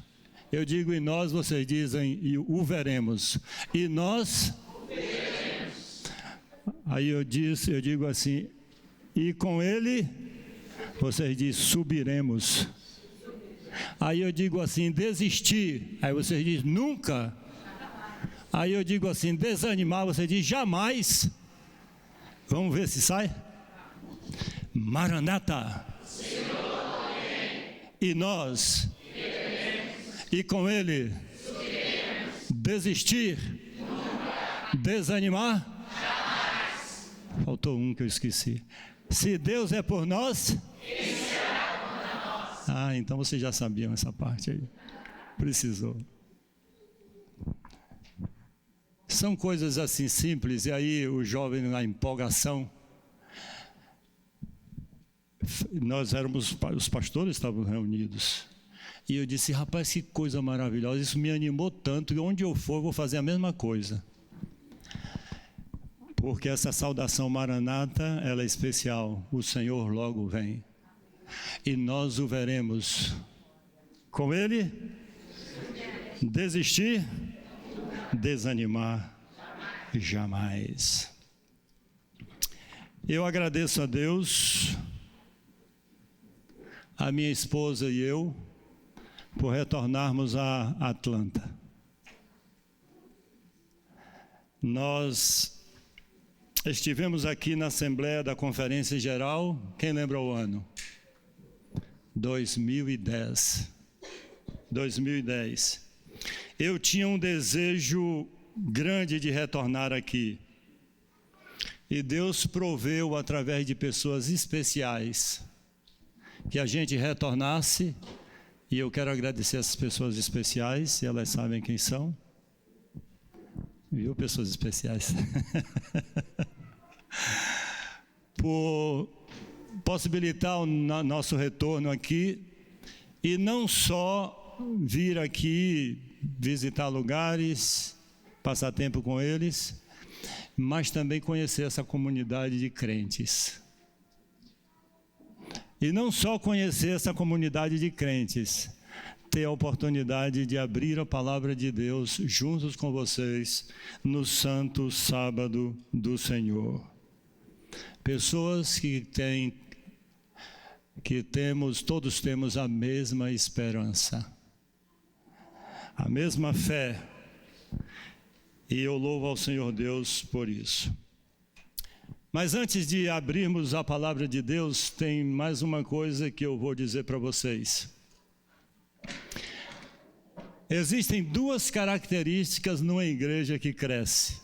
Eu digo, e nós, vocês dizem, e o veremos. E nós o veremos. Aí eu digo assim, e com ele, vocês dizem, subiremos. Aí eu digo assim, desistir. Aí vocês dizem, nunca. Aí eu digo assim, desanimar, vocês dizem, jamais. Vamos ver se sai? Maranata. E nós, e com ele, desistir, desanimar, faltou um que eu esqueci. Se Deus é por nós, então vocês já sabiam essa parte aí. Precisou. São coisas assim simples, e aí o jovem na empolgação, nós éramos, os pastores estavam reunidos, e eu disse, rapaz, que coisa maravilhosa, isso me animou tanto, e onde eu for, eu vou fazer a mesma coisa. Porque essa saudação Maranata, ela é especial, o Senhor logo vem, e nós o veremos. Com ele, desistir, desanimar, jamais. Eu agradeço a Deus, a minha esposa e eu, por retornarmos a Atlanta. Nós estivemos aqui na Assembleia da Conferência Geral, quem lembra o ano? 2010. Eu tinha um desejo grande de retornar aqui. E Deus proveu através de pessoas especiais que a gente retornasse. E eu quero agradecer essas pessoas especiais, se elas sabem quem são. Viu, pessoas especiais? Por possibilitar o nosso retorno aqui. E não só vir aqui visitar lugares, passar tempo com eles, mas também conhecer essa comunidade de crentes. E não só conhecer essa comunidade de crentes, ter a oportunidade de abrir a palavra de Deus juntos com vocês no santo sábado do Senhor. Pessoas todos temos a mesma esperança, a mesma fé, e eu louvo ao Senhor Deus por isso. Mas antes de abrirmos a palavra de Deus, tem mais uma coisa que eu vou dizer para vocês. Existem duas características numa igreja que cresce.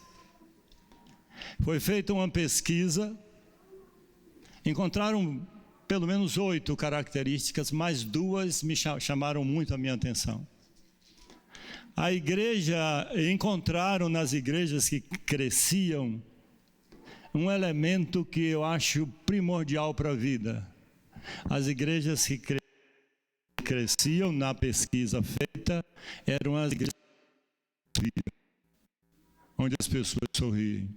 Foi feita uma pesquisa, encontraram pelo menos 8 características, mas 2 me chamaram muito a minha atenção. Encontraram nas igrejas que cresciam um elemento que eu acho primordial para a vida. As igrejas que cresciam na pesquisa feita eram as igrejas onde as pessoas sorriem.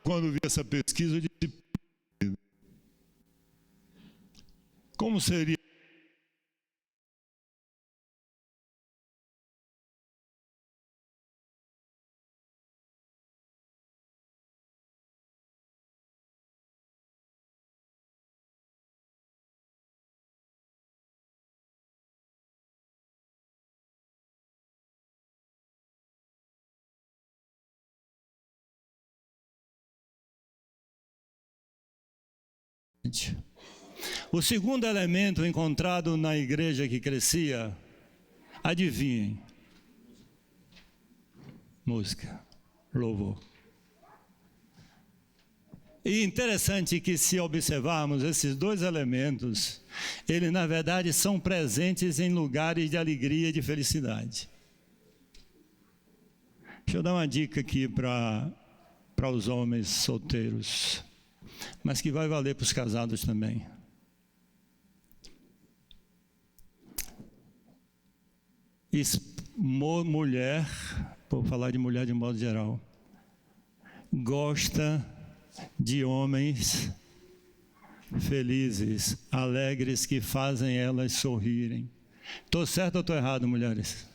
Quando vi essa pesquisa, eu disse: como seria o segundo elemento encontrado na igreja que crescia? Adivinhem? Música, louvor. E interessante que, se observarmos esses 2 elementos, eles na verdade são presentes em lugares de alegria e de felicidade. Deixa eu dar uma dica aqui para os homens solteiros, mas que vai valer para os casados também. Mulher, vou falar de mulher de modo geral, gosta de homens felizes, alegres, que fazem elas sorrirem. Estou certo ou estou errado, mulheres?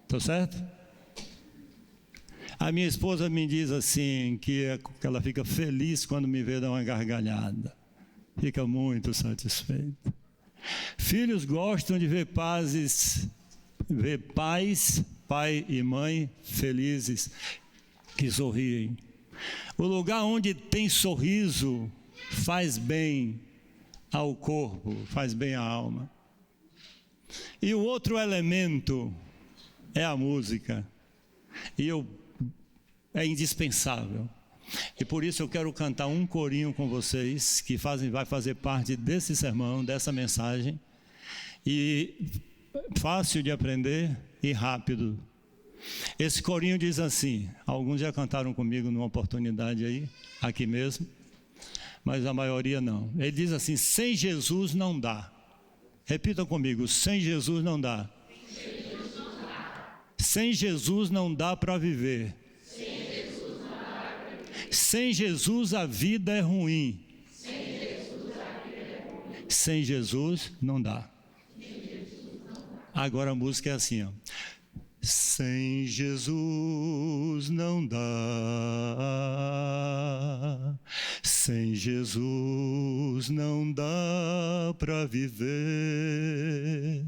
Estou certo? A minha esposa me diz assim, que ela fica feliz quando me vê dar uma gargalhada. Fica muito satisfeita. Filhos gostam de ver pais, pai e mãe, felizes, que sorriem. O lugar onde tem sorriso faz bem ao corpo, faz bem à alma. E o outro elemento é a música. É indispensável. E por isso eu quero cantar um corinho com vocês, que vai fazer parte desse sermão, dessa mensagem. E fácil de aprender e rápido. Esse corinho diz assim, alguns já cantaram comigo numa oportunidade aí, aqui mesmo, mas a maioria não. Ele diz assim: sem Jesus não dá. Repita comigo: sem Jesus não dá. Sem Jesus não dá para viver. Sem Jesus a vida é ruim. Sem Jesus não dá. Agora a música é assim, ó. Sem Jesus não dá. Sem Jesus não dá para viver.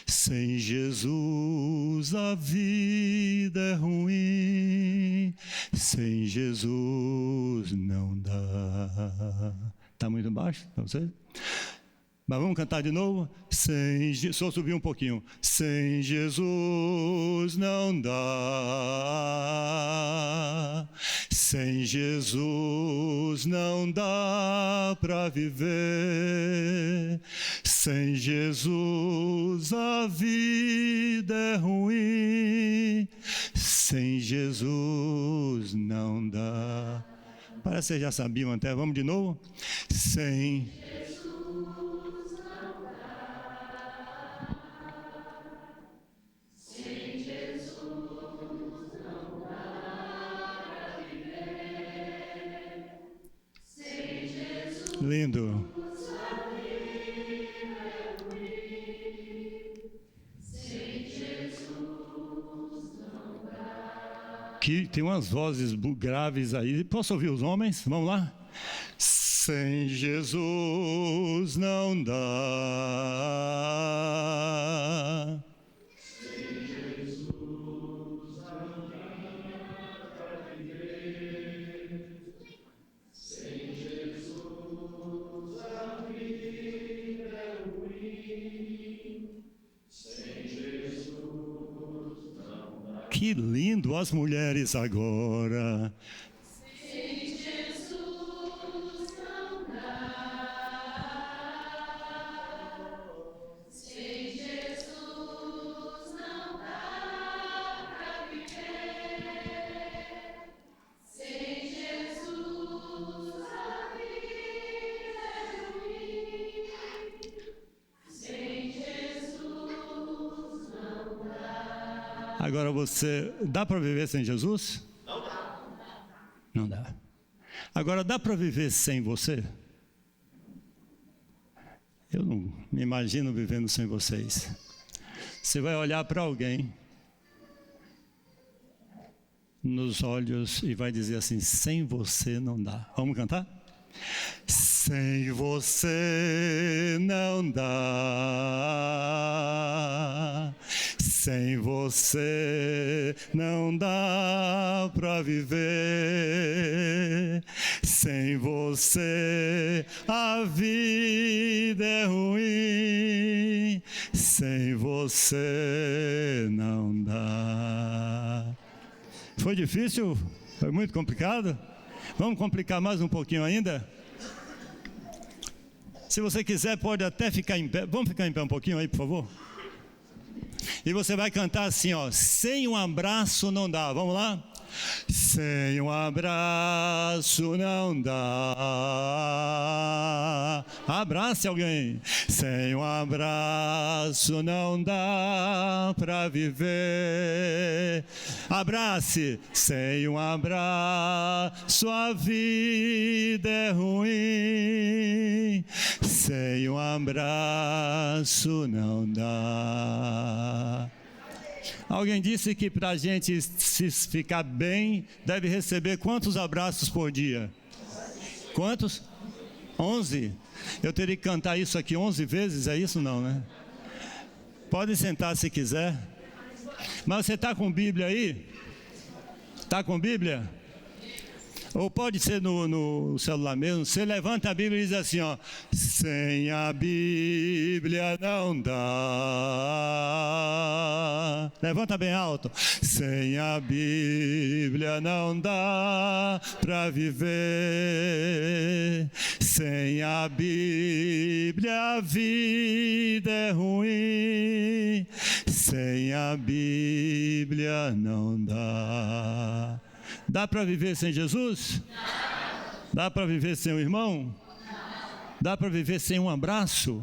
Sem Jesus a vida é ruim. Sem Jesus não dá. Está muito baixo para vocês? Mas vamos cantar de novo? Só subir um pouquinho. Sem Jesus não dá. Sem Jesus não dá para viver. Sem Jesus a vida é ruim. Sem Jesus não dá. Parece que vocês já sabiam até. Vamos de novo? Sem lindo. Que tem umas vozes graves aí. Posso ouvir os homens? Vamos lá? Sem Jesus não dá. dizendo as mulheres agora. Sem Jesus não dá. Sem Jesus não dá pra viver. Sem Jesus a vida é ruim. Sem Jesus não dá. Agora você, dá para viver sem Jesus? Não dá. Não dá. Agora, dá para viver sem você? Eu não me imagino vivendo sem vocês. Você vai olhar para alguém nos olhos e vai dizer assim: sem você não dá. Vamos cantar? Sem você não dá. Sem você não dá pra viver. Sem você a vida é ruim. Sem você não dá. Foi difícil? Foi muito complicado? Vamos complicar mais um pouquinho ainda? Se você quiser, pode até ficar em pé. Vamos ficar em pé um pouquinho aí, por favor? E você vai cantar assim, ó: sem um abraço não dá. Vamos lá? Sem um abraço não dá. Abrace alguém. Sem um abraço não dá pra viver. Abrace. Sem um abraço a vida é ruim. Sem um abraço não dá. Alguém disse que para a gente se ficar bem, deve receber quantos abraços por dia? Quantos? 11? Eu teria que cantar isso aqui 11 vezes, é isso não, né? Pode sentar se quiser. Mas você está com Bíblia aí? Está com Bíblia? Ou pode ser no celular mesmo. Você levanta a Bíblia e diz assim, ó: sem a Bíblia não dá. Levanta bem alto. Sem a Bíblia não dá pra viver. Sem a Bíblia a vida é ruim. Sem a Bíblia não dá. Dá para viver sem Jesus? Dá para viver sem o irmão? Dá para viver sem um abraço?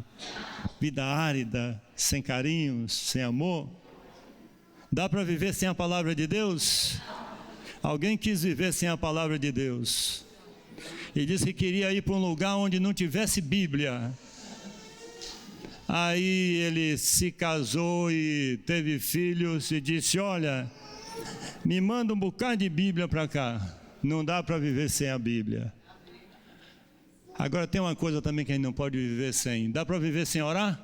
Vida árida, sem carinhos, sem amor? Dá para viver sem a palavra de Deus? Alguém quis viver sem a palavra de Deus e disse que queria ir para um lugar onde não tivesse Bíblia. Aí ele se casou e teve filhos e disse: olha, me manda um bocado de Bíblia para cá. Não dá para viver sem a Bíblia. Agora tem uma coisa também que a gente não pode viver sem. Dá para viver sem orar?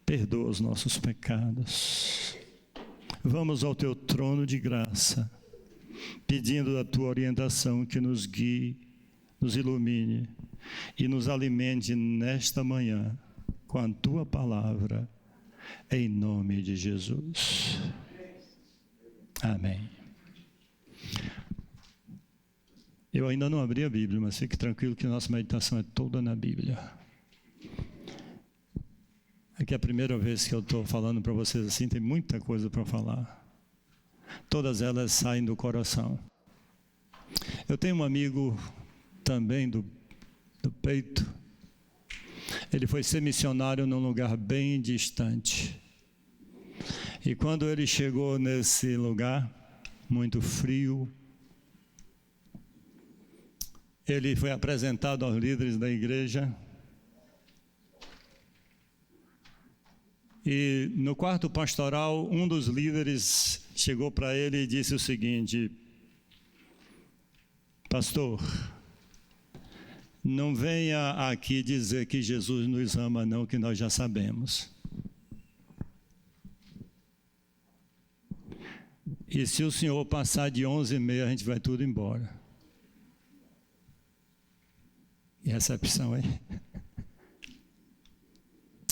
Perdoa os nossos pecados. Vamos ao teu trono de graça, pedindo a tua orientação, que nos guie, nos ilumine e nos alimente nesta manhã com a tua palavra, em nome de Jesus. Amém. Eu ainda não abri a Bíblia, mas fique tranquilo que nossa meditação é toda na Bíblia. Aqui é a primeira vez que eu estou falando para vocês assim, tem muita coisa para falar. Todas elas saem do coração. Eu tenho um amigo também do peito. Ele foi ser missionário num lugar bem distante. E quando ele chegou nesse lugar, muito frio, ele foi apresentado aos líderes da igreja. E no quarto pastoral, um dos líderes chegou para ele e disse o seguinte: pastor, não venha aqui dizer que Jesus nos ama não, que nós já sabemos. E se o senhor passar de 11h30, a gente vai tudo embora. E recepção aí.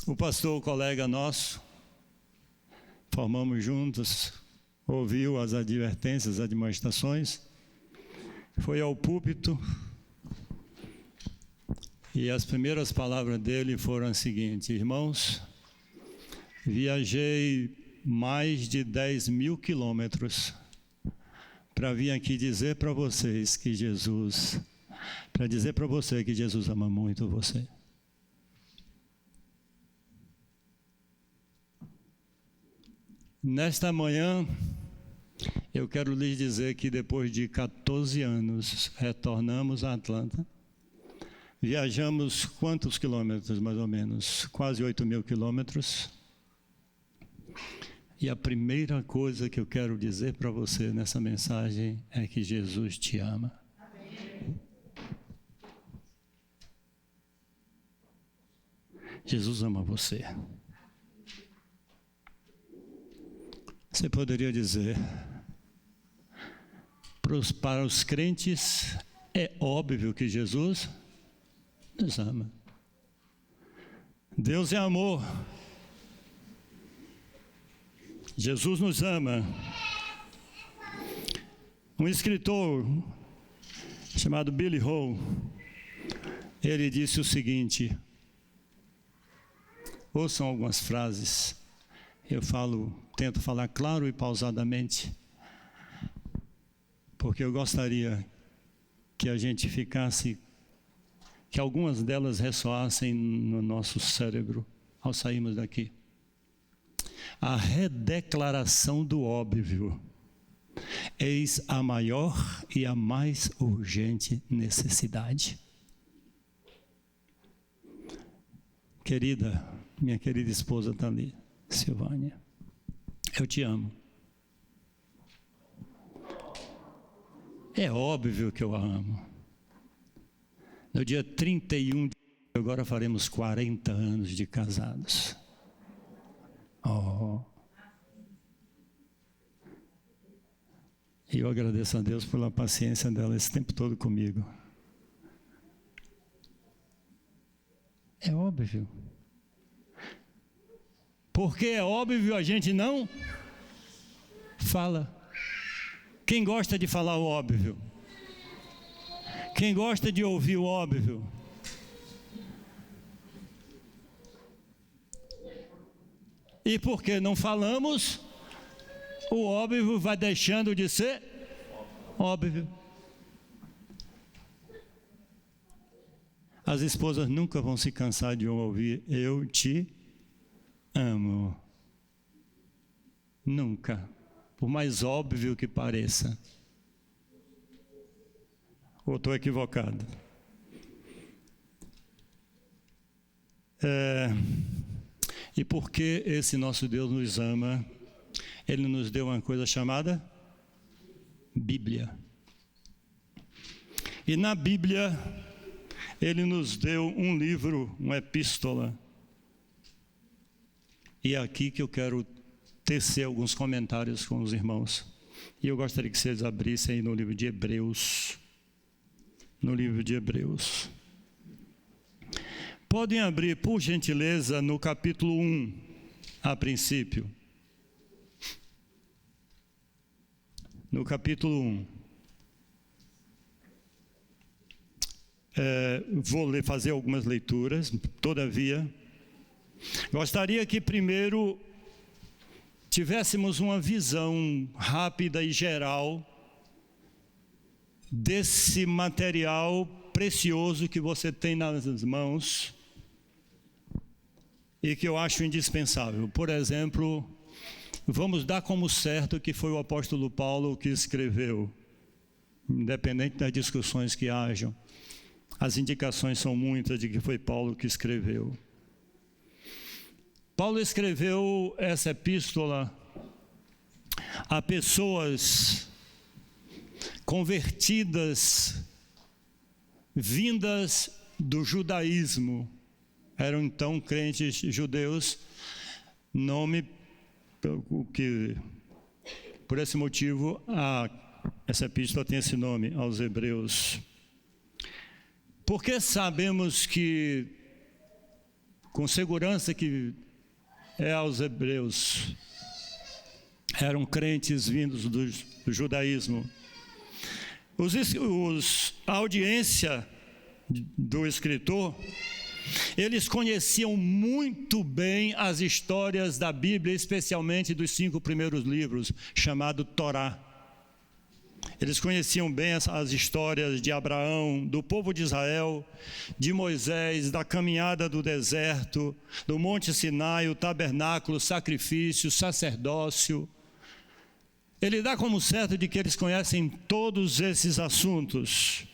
O pastor, o colega nosso, formamos juntos, ouviu as advertências, as admoestações, foi ao púlpito e as primeiras palavras dele foram as seguintes: irmãos, viajei mais de 10.000 quilômetros para vir aqui dizer para vocês que Jesus, para dizer para você que Jesus ama muito você. Nesta manhã, eu quero lhes dizer que depois de 14 anos, retornamos a Atlanta. Viajamos quantos quilômetros, mais ou menos? Quase 8.000 quilômetros. E a primeira coisa que eu quero dizer para você nessa mensagem é que Jesus te ama. Jesus ama você. Você poderia dizer, para os crentes, é óbvio que Jesus nos ama. Deus é amor. Jesus nos ama. Um escritor chamado Billy Hall, ele disse o seguinte, ouçam algumas frases, eu tento falar claro e pausadamente, porque eu gostaria que a gente ficasse, que algumas delas ressoassem no nosso cérebro ao sairmos daqui. A redeclaração do óbvio, eis a maior e a mais urgente necessidade. Querida, minha querida esposa está ali, Silvânia, eu te amo. É óbvio que eu a amo. No dia 31 de julho, agora faremos 40 anos de casados. Oh. E eu agradeço a Deus pela paciência dela esse tempo todo comigo. É óbvio. Porque é óbvio, a gente não fala. Quem gosta de falar o óbvio? Quem gosta de ouvir o óbvio? E porque não falamos, o óbvio vai deixando de ser óbvio. As esposas nunca vão se cansar de ouvir eu te amo. Nunca. Por mais óbvio que pareça. Ou estou equivocado? E porque esse nosso Deus nos ama, Ele nos deu uma coisa chamada Bíblia. E na Bíblia, Ele nos deu um livro, uma epístola. E é aqui que eu quero tecer alguns comentários com os irmãos. E eu gostaria que vocês abrissem aí no livro de Hebreus. No livro de Hebreus. Podem abrir, por gentileza, no capítulo 1, a princípio. No capítulo 1. Vou fazer algumas leituras, todavia, gostaria que primeiro tivéssemos uma visão rápida e geral desse material precioso que você tem nas mãos e que eu acho indispensável. Por exemplo, vamos dar como certo que foi o apóstolo Paulo que escreveu, independente das discussões que hajam. As indicações são muitas de que foi Paulo que escreveu. Paulo escreveu essa epístola a pessoas convertidas, vindas do judaísmo. Eram então crentes judeus, nome que, por esse motivo, essa epístola tem esse nome, aos Hebreus. Porque sabemos que, com segurança, que é aos Hebreus, eram crentes vindos do judaísmo. A audiência do escritor, eles conheciam muito bem as histórias da Bíblia, especialmente dos 5 primeiros livros, chamado Torá. Eles conheciam bem as histórias de Abraão, do povo de Israel, de Moisés, da caminhada do deserto, do Monte Sinai, o tabernáculo, sacrifício, sacerdócio. Ele dá como certo de que eles conhecem todos esses assuntos.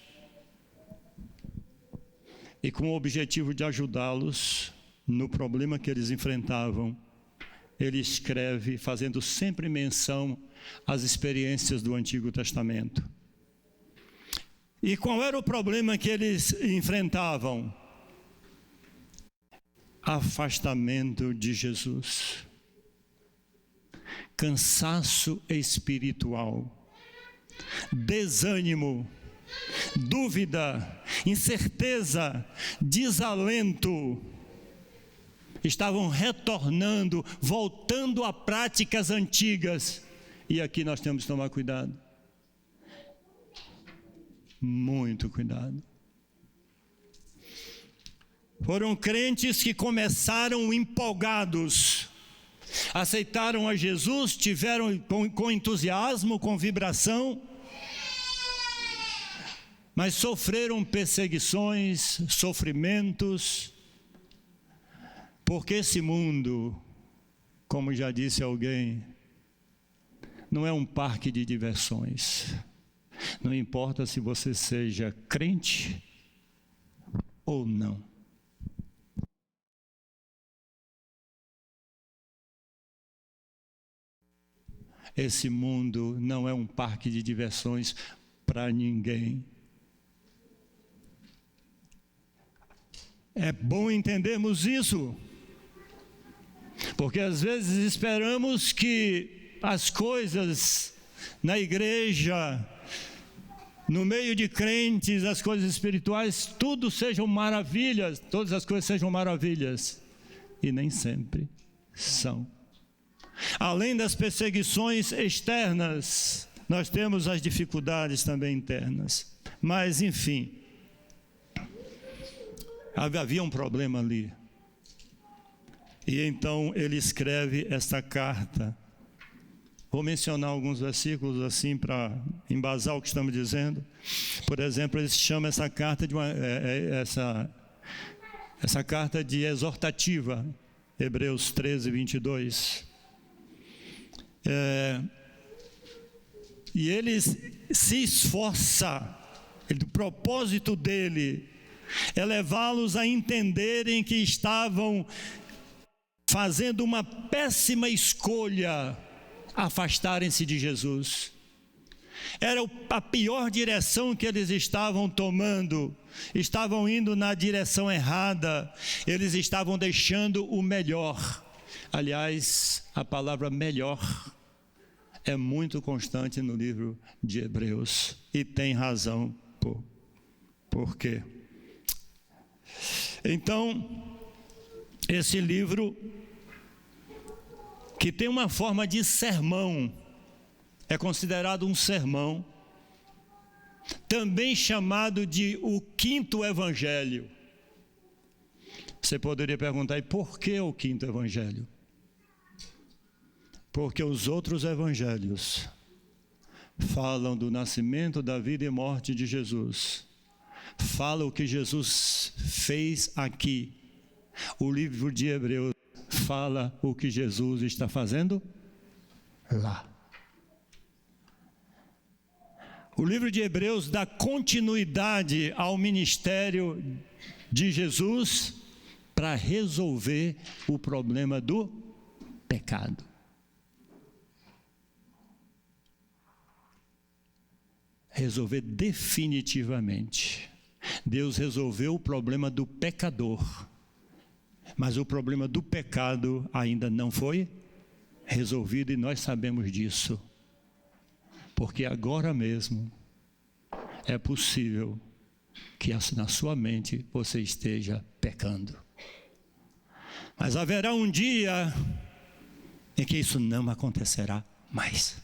E com o objetivo de ajudá-los no problema que eles enfrentavam, ele escreve fazendo sempre menção às experiências do Antigo Testamento. E qual era o problema que eles enfrentavam? Afastamento de Jesus. Cansaço espiritual, desânimo, dúvida, incerteza, desalento. Estavam retornando, voltando a práticas antigas. E aqui nós temos que tomar cuidado. Muito cuidado. Foram crentes que começaram empolgados, aceitaram a Jesus, tiveram com entusiasmo, com vibração, mas sofreram perseguições, sofrimentos, porque esse mundo, como já disse alguém, não é um parque de diversões. Não importa se você seja crente ou não. Esse mundo não é um parque de diversões para ninguém. É bom entendermos isso, porque às vezes esperamos que as coisas na igreja, no meio de crentes, as coisas espirituais, tudo sejam maravilhas, todas as coisas sejam maravilhas, e nem sempre são. Além das perseguições externas, nós temos as dificuldades também internas. Mas, enfim, havia um problema ali. E então ele escreve esta carta. Vou mencionar alguns versículos assim para embasar o que estamos dizendo. Por exemplo, ele chama essa carta de essa carta de exortativa, Hebreus 13, 22. E ele se esforça, o propósito dele é levá-los a entenderem que estavam fazendo uma péssima escolha, afastarem-se de Jesus. Era a pior direção que eles estavam tomando, estavam indo na direção errada, eles estavam deixando o melhor. Aliás, a palavra melhor é muito constante no livro de Hebreus, e tem razão por quê. Então, esse livro, que tem uma forma de sermão, é considerado um sermão, também chamado de o quinto evangelho. Você poderia perguntar, e por que o quinto evangelho? Porque os outros evangelhos falam do nascimento, da vida e morte de Jesus. Fala o que Jesus fez aqui. O livro de Hebreus fala o que Jesus está fazendo lá. O livro de Hebreus dá continuidade ao ministério de Jesus para resolver o problema do pecado. Resolver definitivamente. Deus resolveu o problema do pecador, mas o problema do pecado ainda não foi resolvido e nós sabemos disso. Porque agora mesmo é possível que na sua mente você esteja pecando. Mas haverá um dia em que isso não acontecerá mais.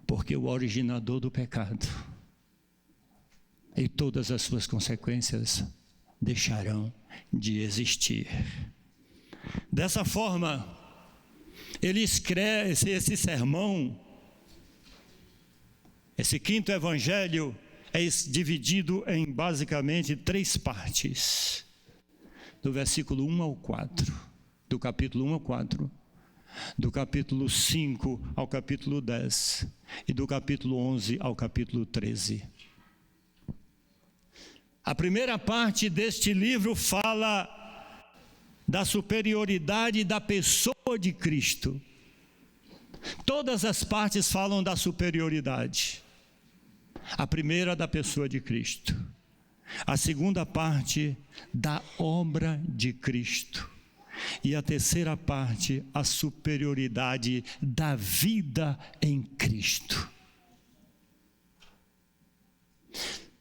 Porque o originador do pecado e todas as suas consequências deixarão de existir. Dessa forma, ele escreve esse sermão, esse quinto evangelho é dividido em basicamente 3 partes. Do versículo 1 ao 4, do capítulo 1 ao 4, do capítulo 5 ao capítulo 10 e do capítulo 11 ao capítulo 13. A primeira parte deste livro fala da superioridade da pessoa de Cristo. Todas as partes falam da superioridade. A primeira da pessoa de Cristo. A segunda parte da obra de Cristo. E a terceira parte, a superioridade da vida em Cristo.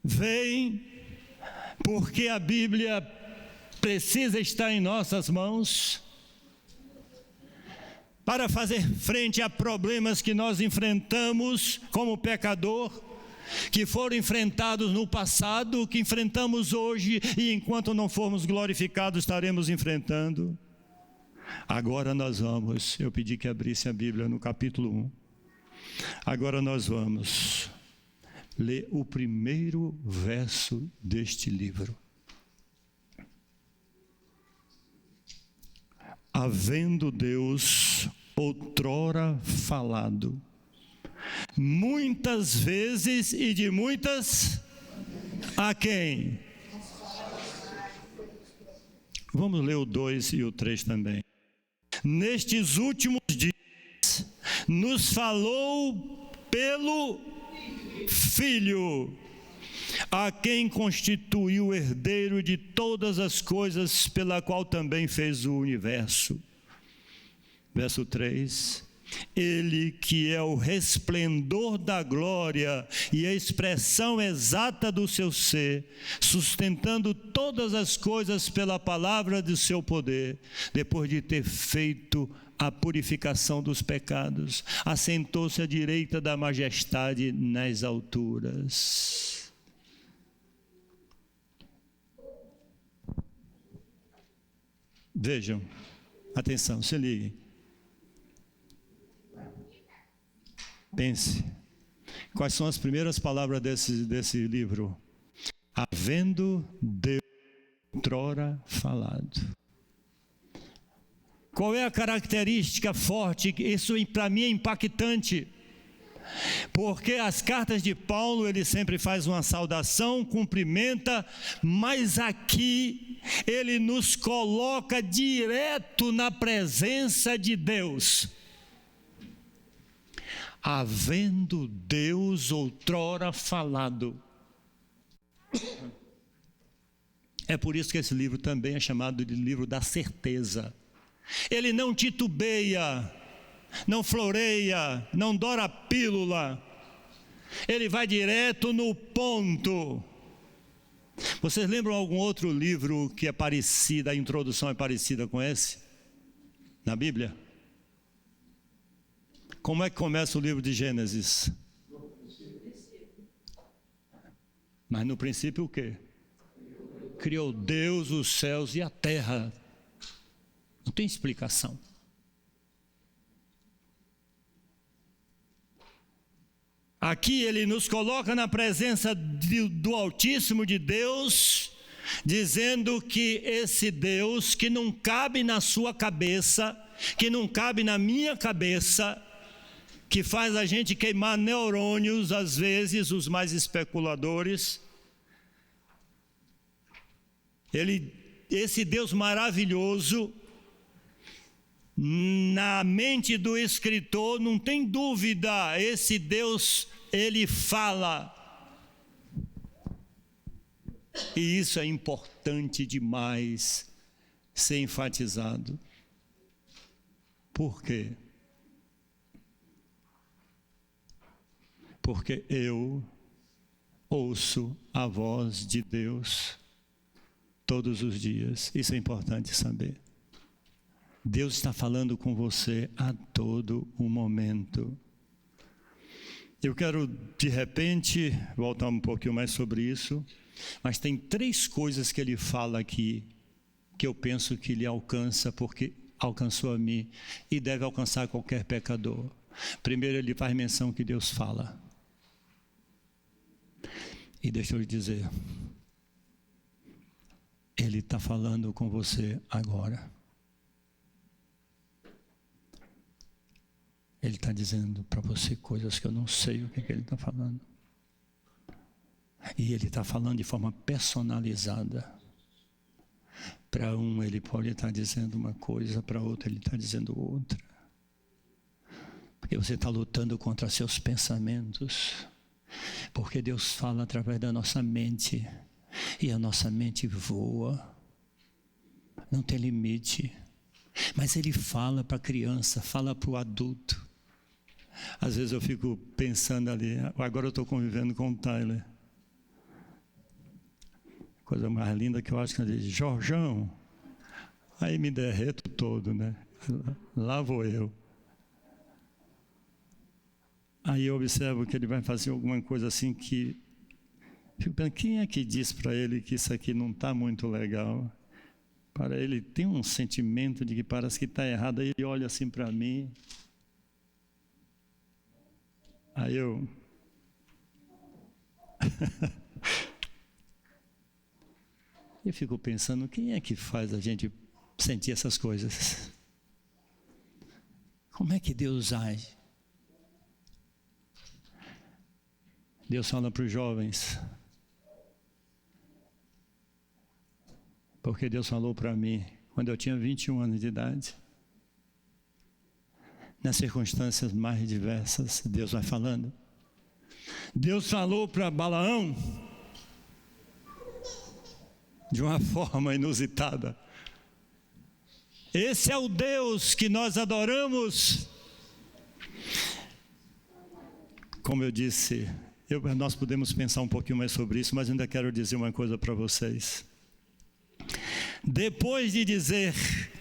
Vem, porque a Bíblia precisa estar em nossas mãos para fazer frente a problemas que nós enfrentamos como pecador, que foram enfrentados no passado, que enfrentamos hoje e enquanto não formos glorificados estaremos enfrentando. Agora nós vamos, eu pedi que abrisse a Bíblia no capítulo 1. Agora nós vamos ler o primeiro verso deste livro. Havendo Deus outrora falado, muitas vezes e de muitas a quem? Vamos ler o 2 e o 3 também. Nestes últimos dias, nos falou pelo Filho, a quem constituiu herdeiro de todas as coisas, pela qual também fez o universo. Verso 3. Ele que é o resplendor da glória e a expressão exata do seu ser, sustentando todas as coisas pela palavra do seu poder, depois de ter feito a purificação dos pecados, assentou-se à direita da majestade nas alturas. Vejam, atenção, se liguem. Pense, quais são as primeiras palavras desse livro? Havendo Deus outrora falado. Qual é a característica forte? Isso para mim é impactante. Porque as cartas de Paulo, ele sempre faz uma saudação, cumprimenta, mas aqui ele nos coloca direto na presença de Deus. Havendo Deus outrora falado. É por isso que esse livro também é chamado de livro da certeza. Ele não titubeia, não floreia, não dora a pílula. Ele vai direto no ponto. Vocês lembram algum outro livro que é parecido, a introdução é parecida com esse? Na Bíblia? Como é que começa o livro de Gênesis? Mas no princípio o quê? Criou Deus os céus e a terra. Não tem explicação. Aqui ele nos coloca na presença do Altíssimo de Deus, dizendo que esse Deus que não cabe na sua cabeça, que não cabe na minha cabeça, que faz a gente queimar neurônios, às vezes, os mais especuladores. Esse Deus maravilhoso, na mente do escritor, não tem dúvida, esse Deus, ele fala. E isso é importante demais ser enfatizado. Por quê? Porque eu ouço a voz de Deus todos os dias. Isso é importante saber. Deus está falando com você a todo o momento. Eu quero, de repente, voltar um pouquinho mais sobre isso, mas tem 3 coisas que ele fala aqui, que eu penso que lhe alcança, porque alcançou a mim, e deve alcançar qualquer pecador. Primeiro, ele faz menção que Deus fala. E deixa eu lhe dizer, ele está falando com você agora. Ele está dizendo para você coisas que eu não sei o que ele está falando. E ele está falando de forma personalizada. Para um ele pode estar dizendo uma coisa, para outro ele está dizendo outra. Porque você está lutando contra seus pensamentos. Porque Deus fala através da nossa mente. E a nossa mente voa. Não tem limite. Mas ele fala para a criança, fala para o adulto. Às vezes eu fico pensando ali, agora eu estou convivendo com o Tyler. Coisa mais linda que eu acho que ele diz, Jorjão. Aí me derreto todo, né? Lá vou eu. Aí eu observo que ele vai fazer alguma coisa assim que... Fico pensando, quem é que diz para ele que isso aqui não está muito legal? Para ele tem um sentimento de que parece que está errado. Aí ele olha assim para mim. Aí eu... eu fico pensando, quem é que faz a gente sentir essas coisas? Como é que Deus age? Deus fala para os jovens. Porque Deus falou para mim, quando eu tinha 21 anos de idade. Nas circunstâncias mais diversas, Deus vai falando. Deus falou para Balaão, de uma forma inusitada. Esse é o Deus que nós adoramos. Como eu disse, nós podemos pensar um pouquinho mais sobre isso, mas ainda quero dizer uma coisa para vocês. Depois de dizer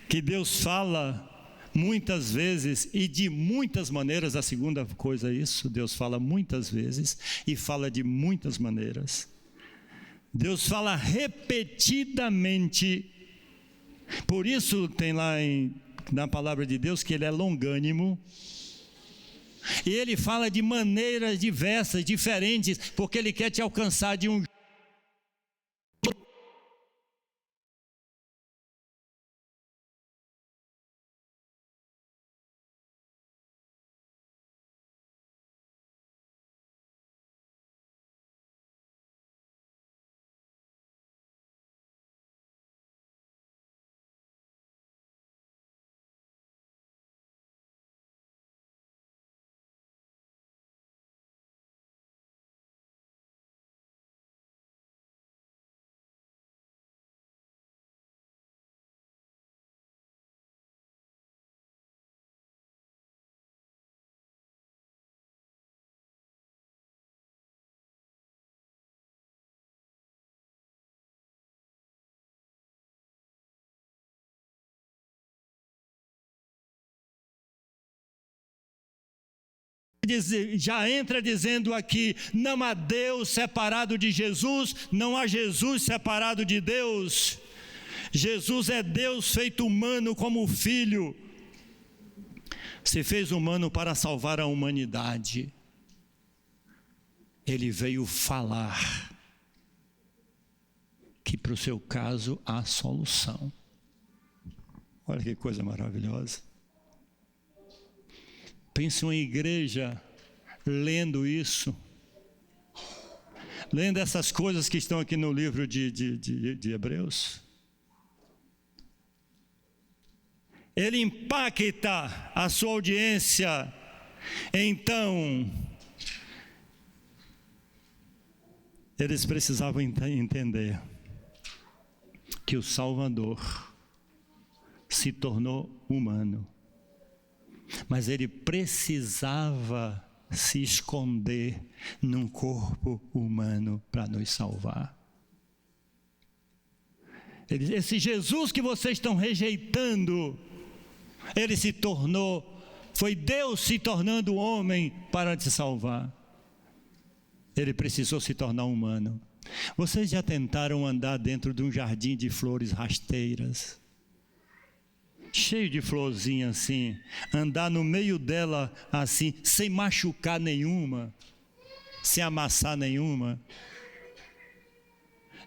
que Deus fala muitas vezes e de muitas maneiras, a segunda coisa é isso, Deus fala muitas vezes e fala de muitas maneiras. Deus fala repetidamente. Por isso tem lá na palavra de Deus que ele é longânimo. E ele fala de maneiras diversas, diferentes, porque ele quer te alcançar de um já entra dizendo aqui, não há Deus separado de Jesus, não há Jesus separado de Deus. Jesus é Deus feito humano como filho. Se fez humano para salvar a humanidade. Ele veio falar que para o seu caso há solução. Olha que coisa maravilhosa. Pense uma igreja lendo isso, lendo essas coisas que estão aqui no livro de Hebreus. Ele impacta a sua audiência. Então, eles precisavam entender que o Salvador se tornou humano, mas ele precisava se esconder num corpo humano para nos salvar. Esse Jesus que vocês estão rejeitando, ele se tornou, foi Deus se tornando homem para te salvar. Ele precisou se tornar humano. Vocês já tentaram andar dentro de um jardim de flores rasteiras, cheio de florzinha assim, andar no meio dela assim, sem machucar nenhuma, sem amassar nenhuma?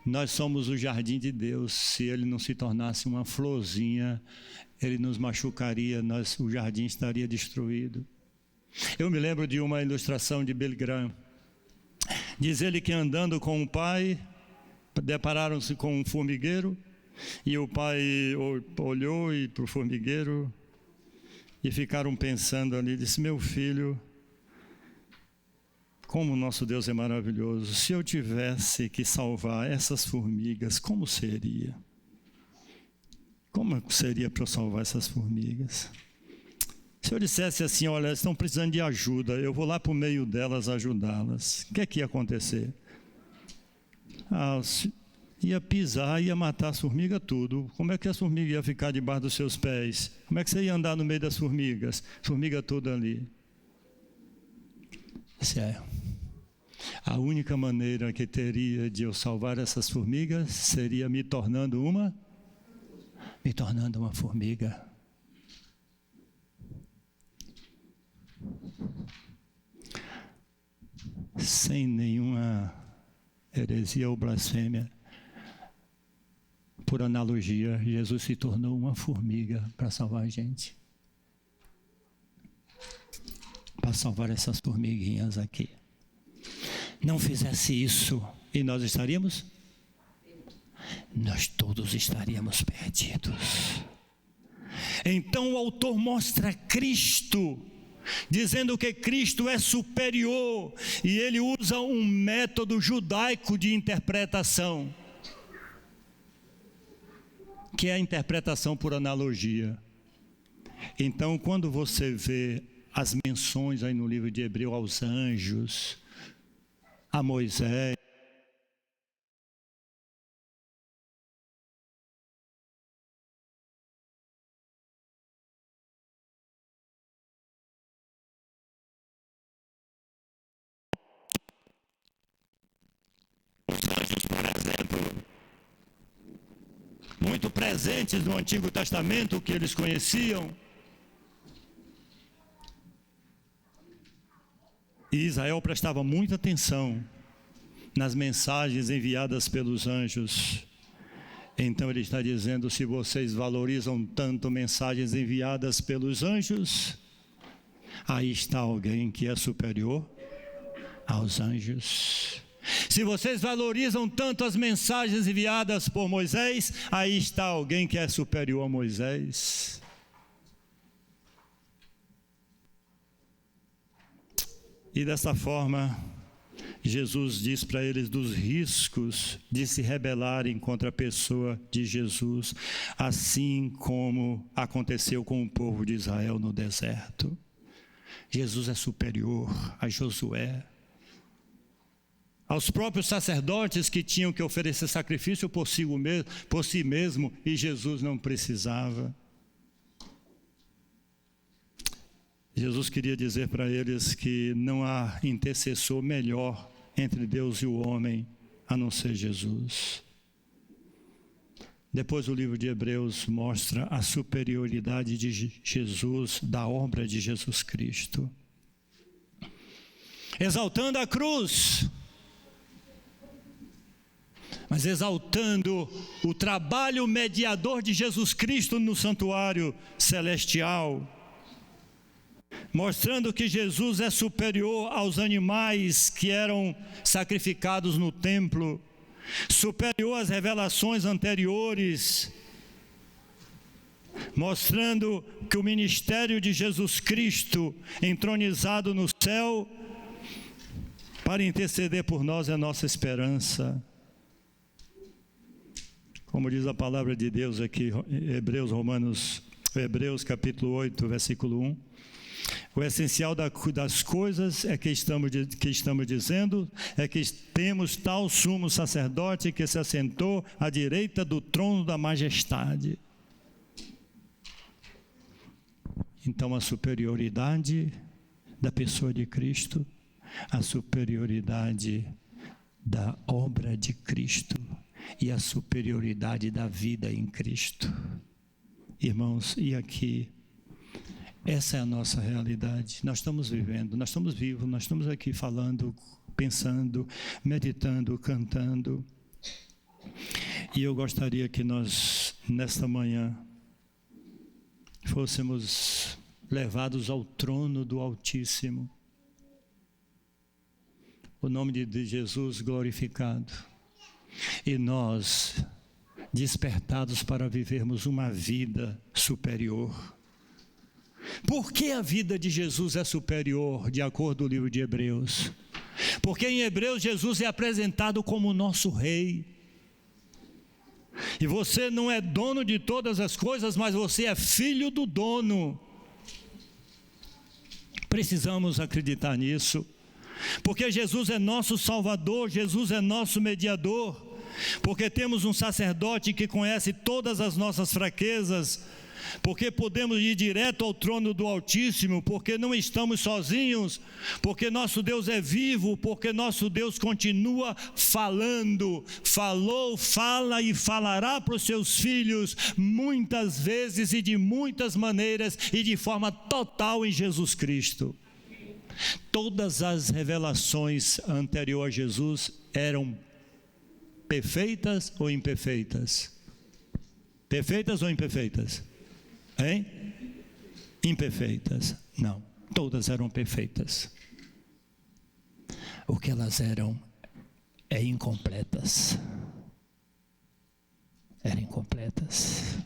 Nós somos o jardim de Deus. Se ele não se tornasse uma florzinha, ele nos machucaria, o jardim estaria destruído. Eu me lembro de uma ilustração de Billy Graham. Diz ele que andando com o pai, depararam-se com um formigueiro, e o pai olhou para o formigueiro e ficaram pensando ali, disse: meu filho, como o nosso Deus é maravilhoso, se eu tivesse que salvar essas formigas, como seria? Como seria para eu salvar essas formigas? Se eu dissesse assim: olha, elas estão precisando de ajuda, eu vou lá para o meio delas ajudá-las, o que ia acontecer? Ia pisar, ia matar as formigas tudo. Como é que as formigas iam ficar debaixo dos seus pés? Como é que você ia andar no meio das formigas? Formiga toda ali. Sério. A única maneira que teria de eu salvar essas formigas seria me tornando uma formiga. Sem nenhuma heresia ou blasfêmia, por analogia, Jesus se tornou uma formiga para salvar a gente. Para salvar essas formiguinhas aqui. Não fizesse isso, e nós estaríamos? Nós todos estaríamos perdidos. Então o autor mostra Cristo, dizendo que Cristo é superior, e ele usa um método judaico de interpretação, que é a interpretação por analogia. Então, quando você vê as menções aí no livro de Hebreus aos anjos, a Moisés, por exemplo, muito presentes no Antigo Testamento, que eles conheciam. E Israel prestava muita atenção nas mensagens enviadas pelos anjos. Então ele está dizendo: se vocês valorizam tanto mensagens enviadas pelos anjos, aí está alguém que é superior aos anjos. Se vocês valorizam tanto as mensagens enviadas por Moisés, aí está alguém que é superior a Moisés. E dessa forma, Jesus diz para eles dos riscos de se rebelarem contra a pessoa de Jesus, assim como aconteceu com o povo de Israel no deserto. Jesus é superior a Josué, aos próprios sacerdotes que tinham que oferecer sacrifício por si mesmo, e Jesus não precisava. Jesus queria dizer para eles que não há intercessor melhor entre Deus e o homem, a não ser Jesus. Depois o livro de Hebreus mostra a superioridade de Jesus, da obra de Jesus Cristo, exaltando a cruz, mas exaltando o trabalho mediador de Jesus Cristo no santuário celestial. mostrando que Jesus é superior aos animais que eram sacrificados no templo, superior às revelações anteriores, mostrando que o ministério de Jesus Cristo, entronizado no céu, para interceder por nós é nossa esperança. Como diz a palavra de Deus aqui, Hebreus capítulo 8, versículo 1. O essencial das coisas é que estamos dizendo, é que temos tal sumo sacerdote que se assentou à direita do trono da majestade. Então a superioridade da pessoa de Cristo, a superioridade da obra de Cristo e a superioridade da vida em Cristo. Irmãos, e aqui, essa é a nossa realidade. Nós estamos vivendo, nós estamos vivos, nós estamos aqui falando, pensando, meditando, cantando. E eu gostaria que nós, nesta manhã, fôssemos levados ao trono do Altíssimo. O nome de Jesus glorificado. E nós, despertados para vivermos uma vida superior. Por que a vida de Jesus é superior, de acordo com o livro de Hebreus? Porque em Hebreus Jesus é apresentado como o nosso rei. E você não é dono de todas as coisas, mas você é filho do dono. Precisamos acreditar nisso. Porque Jesus é nosso Salvador, Jesus é nosso mediador. Porque temos um sacerdote que conhece todas as nossas fraquezas. Porque podemos ir direto ao trono do Altíssimo, porque não estamos sozinhos, porque nosso Deus é vivo, porque nosso Deus continua falando, falou, fala e falará para os seus filhos muitas vezes e de muitas maneiras e de forma total em Jesus Cristo. Todas as revelações anteriores a Jesus eram perfeitas ou imperfeitas? Perfeitas ou imperfeitas? Hein? Imperfeitas? Não, todas eram perfeitas. O que elas eram é incompletas. Eram incompletas.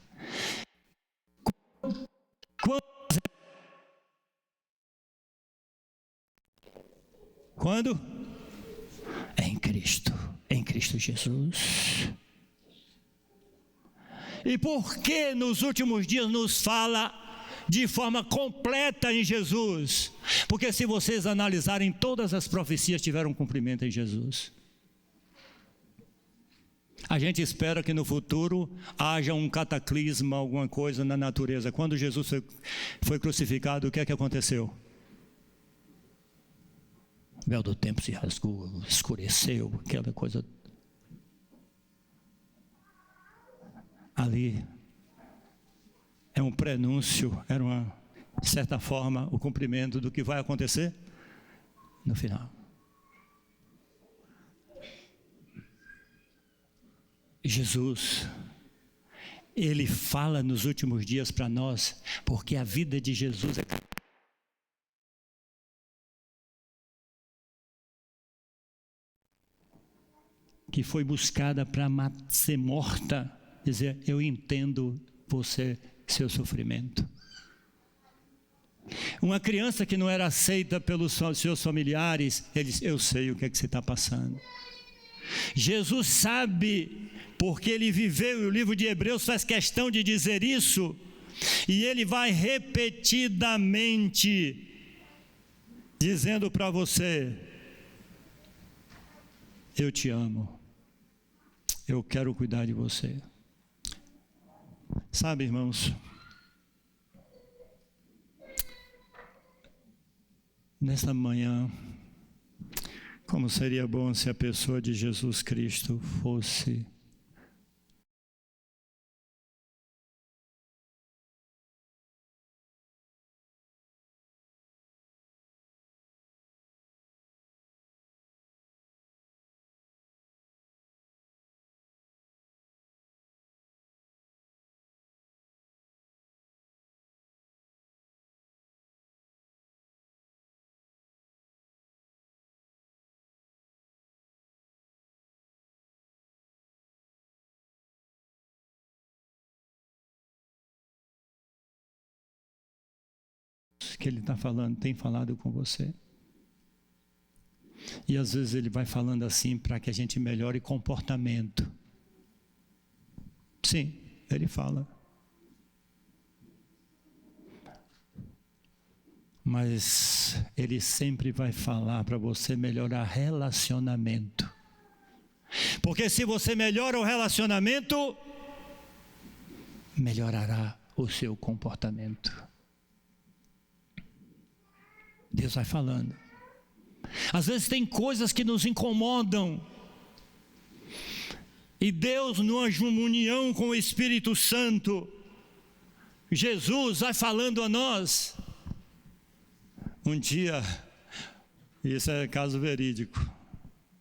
Quando? Em Cristo Jesus. E por que nos últimos dias nos fala de forma completa em Jesus? Porque se vocês analisarem, todas as profecias tiveram cumprimento em Jesus. A gente espera que no futuro haja um cataclisma, alguma coisa na natureza. Quando Jesus foi crucificado, o que é que aconteceu? O véu do templo se rasgou, escureceu, aquela coisa. Ali é um prenúncio, era uma, de certa forma, o cumprimento do que vai acontecer no final. Jesus, Ele fala nos últimos dias para nós, porque a vida de Jesus é que foi buscada para ser morta. Dizer, eu entendo você, seu sofrimento. Uma criança que não era aceita pelos seus familiares, ele diz, eu sei o que é que você está passando. Jesus sabe, porque ele viveu, e o livro de Hebreus faz questão de dizer isso, e ele vai repetidamente dizendo para você, eu te amo, eu quero cuidar de você. Sabe, irmãos, nesta manhã, como seria bom se a pessoa de Jesus Cristo fosse que Ele está falando, tem falado com você. E às vezes Ele vai falando assim para que a gente melhore comportamento. Sim, Ele fala. Mas Ele sempre vai falar para você melhorar relacionamento. Porque se você melhora o relacionamento, melhorará o seu comportamento. Deus vai falando. Às vezes tem coisas que nos incomodam. E Deus, numa união com o Espírito Santo, Jesus vai falando a nós. Um dia, isso é caso verídico,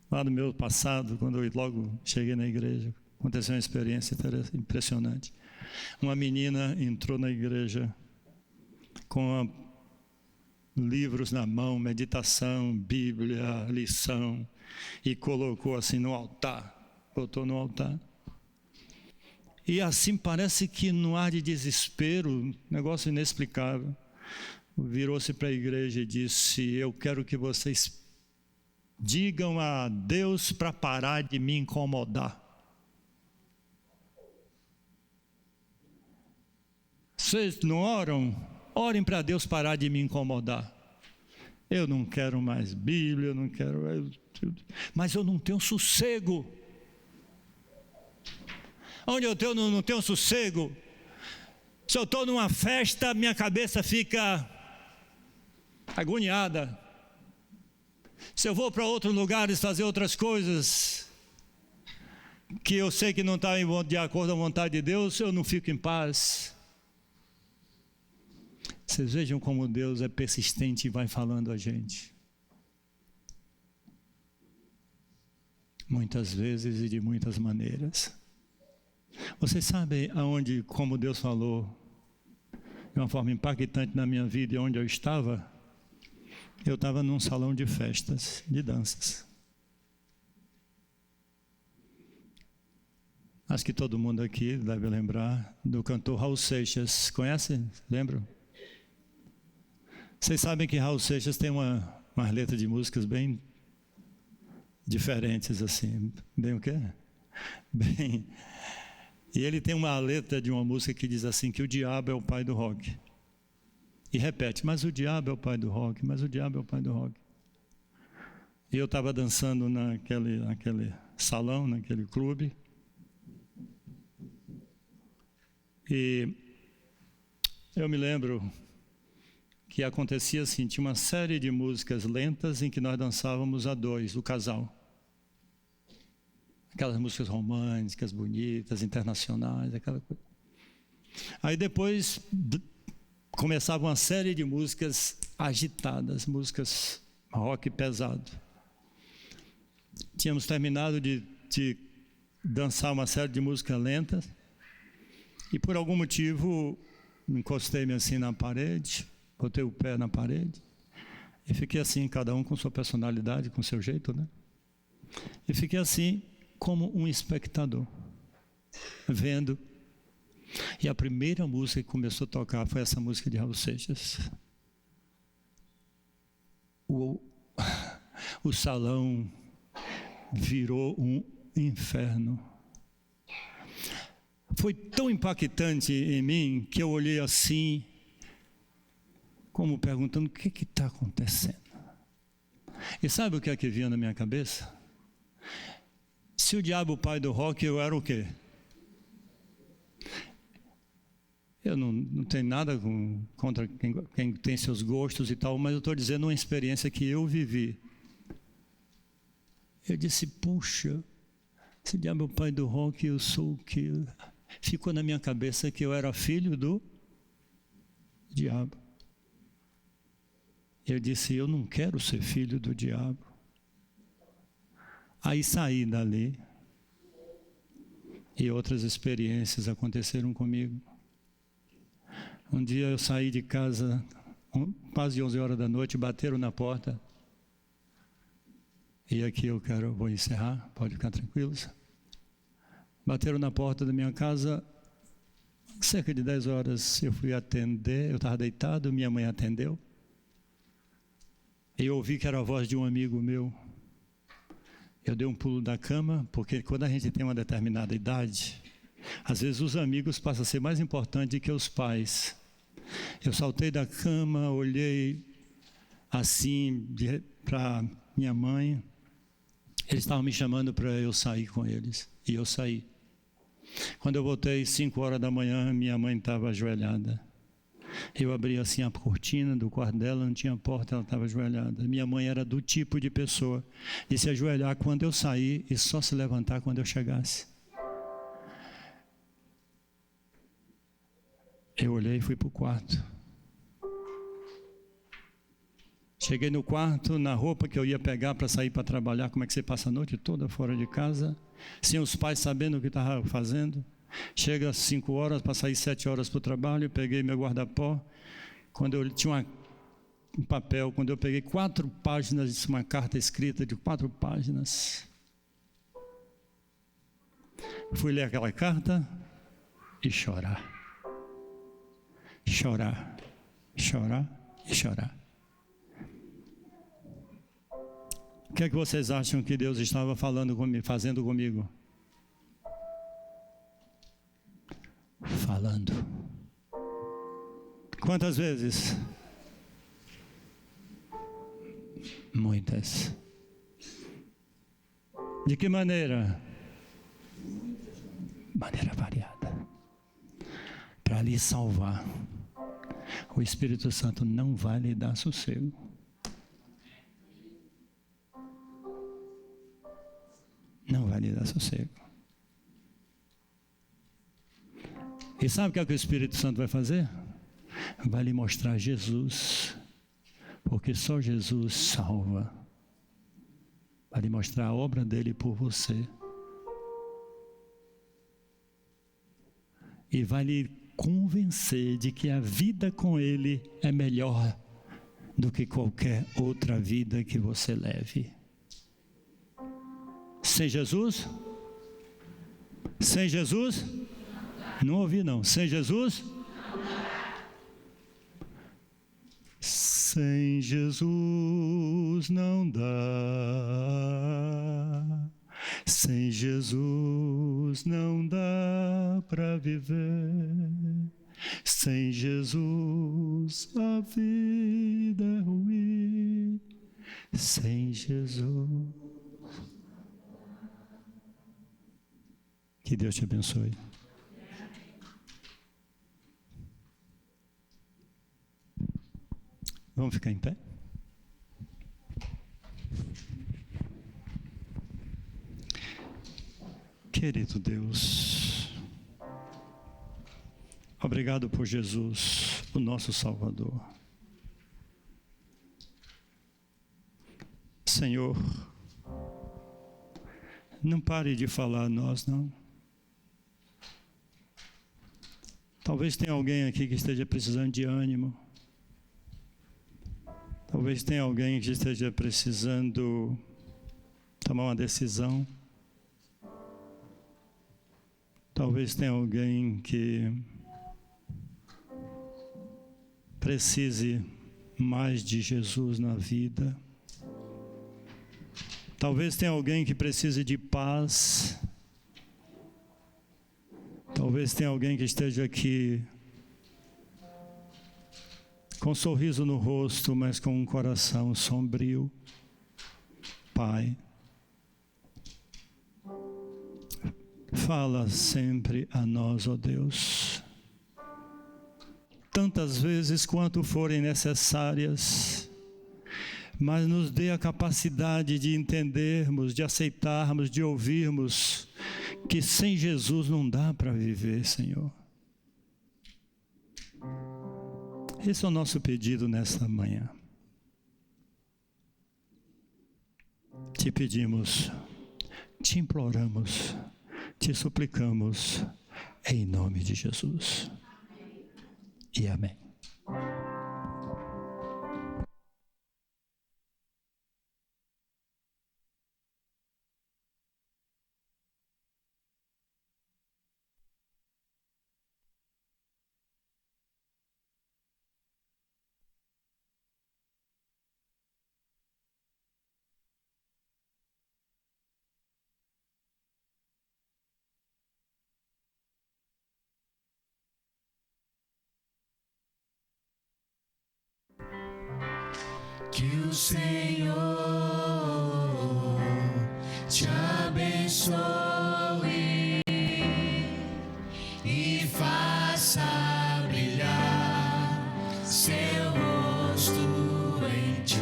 lá no meu passado, quando eu logo cheguei na igreja, aconteceu uma experiência impressionante. Uma menina entrou na igreja com livros na mão, meditação, Bíblia, lição, e colocou assim no altar, botou no altar. E assim parece que no ar de desespero, negócio inexplicável, virou-se para a igreja e disse: eu quero que vocês digam a Deus para parar de me incomodar. Vocês não oram? Orem para Deus parar de me incomodar. Eu não quero mais Bíblia, eu não quero... Mas eu não tenho sossego. Onde eu não tenho sossego? Se eu estou numa festa, minha cabeça fica agoniada. Se eu vou para outros lugares fazer outras coisas que eu sei que não está de acordo com a vontade de Deus, eu não fico em paz. Vocês vejam como Deus é persistente e vai falando a gente. Muitas vezes e de muitas maneiras. Vocês sabem como Deus falou de uma forma impactante na minha vida e onde eu estava? Eu estava num salão de festas, de danças. Acho que todo mundo aqui deve lembrar do cantor Raul Seixas. Conhece? Lembram? Vocês sabem que Raul Seixas tem uma letra de músicas bem diferentes, assim. Bem o quê? Bem... E ele tem uma letra de uma música que diz assim, que o diabo é o pai do rock. E repete, mas o diabo é o pai do rock, mas o diabo é o pai do rock. E eu estava dançando naquele salão, naquele clube. E eu me lembro que acontecia assim, tinha uma série de músicas lentas em que nós dançávamos a dois, o casal. Aquelas músicas românticas, bonitas, internacionais, aquela coisa. Aí depois começava uma série de músicas agitadas, músicas rock pesado. Tínhamos terminado de dançar uma série de músicas lentas e por algum motivo encostei-me assim na parede, botei o pé na parede e fiquei assim, cada um com sua personalidade, com seu jeito, né? E fiquei assim, como um espectador, vendo. E a primeira música que começou a tocar foi essa música de Raul Seixas. O salão virou um inferno. Foi tão impactante em mim que eu olhei assim, como perguntando: o que está acontecendo? E sabe o que é que vinha na minha cabeça? Se o diabo é o pai do rock, eu era o quê? Eu não tenho nada contra quem tem seus gostos e tal, mas eu estou dizendo uma experiência que eu vivi. Eu disse, puxa, se o diabo é o pai do rock, eu sou o quê? Ficou na minha cabeça que eu era filho do diabo. Eu disse, eu não quero ser filho do diabo. Aí saí dali e outras experiências aconteceram comigo. Um dia eu saí de casa, quase 11 horas da noite, bateram na porta. E aqui vou encerrar, pode ficar tranquilos. Bateram na porta da minha casa, cerca de 10 horas eu fui atender, eu estava deitado, minha mãe atendeu. E eu ouvi que era a voz de um amigo meu. Eu dei um pulo da cama, porque quando a gente tem uma determinada idade, às vezes os amigos passam a ser mais importantes que os pais. Eu saltei da cama, olhei assim para minha mãe. Eles estavam me chamando para eu sair com eles. E eu saí. Quando eu voltei, 5 horas da manhã, minha mãe estava ajoelhada. Eu abri assim a cortina do quarto dela, não tinha porta, ela estava ajoelhada. Minha mãe era do tipo de pessoa de se ajoelhar quando eu sair e só se levantar quando eu chegasse. Eu olhei e fui para o quarto. Cheguei no quarto, na roupa que eu ia pegar para sair para trabalhar. Como é que você passa a noite toda fora de casa, sem os pais sabendo o que estava fazendo? Chega às 5 horas, para sair 7 horas para o trabalho, peguei meu guarda-pó. Quando eu tinha um papel, quando eu peguei 4 páginas, uma carta escrita de 4 páginas. Fui ler aquela carta e chorar. Chorar, chorar e chorar. O que é que vocês acham que Deus estava falando comigo, fazendo comigo? Falando. Quantas vezes? Muitas. De que maneira? Maneira variada. Para lhe salvar. O Espírito Santo não vai lhe dar sossego. Não vai lhe dar sossego. E sabe o que é que o Espírito Santo vai fazer? Vai lhe mostrar Jesus. Porque só Jesus salva. Vai lhe mostrar a obra dele por você. E vai lhe convencer de que a vida com ele é melhor do que qualquer outra vida que você leve. Sem Jesus? Sem Jesus? Não ouvi não. Sem Jesus? Sem Jesus não dá. Sem Jesus não dá para viver. Sem Jesus a vida é ruim. Sem Jesus. Que Deus te abençoe. Vamos ficar em pé? Querido Deus, obrigado por Jesus, o nosso Salvador. Senhor, não pare de falar a nós, não. Talvez tenha alguém aqui que esteja precisando de ânimo. Talvez tenha alguém que esteja precisando tomar uma decisão. Talvez tenha alguém que precise mais de Jesus na vida. Talvez tenha alguém que precise de paz. Talvez tenha alguém que esteja aqui com um sorriso no rosto, mas com um coração sombrio. Pai, fala sempre a nós, ó Deus, tantas vezes quanto forem necessárias, mas nos dê a capacidade de entendermos, de aceitarmos, de ouvirmos que sem Jesus não dá para viver, Senhor. Esse é o nosso pedido nesta manhã. Te pedimos, te imploramos, te suplicamos, em nome de Jesus. E amém. Que o Senhor te abençoe e faça brilhar seu rosto em ti,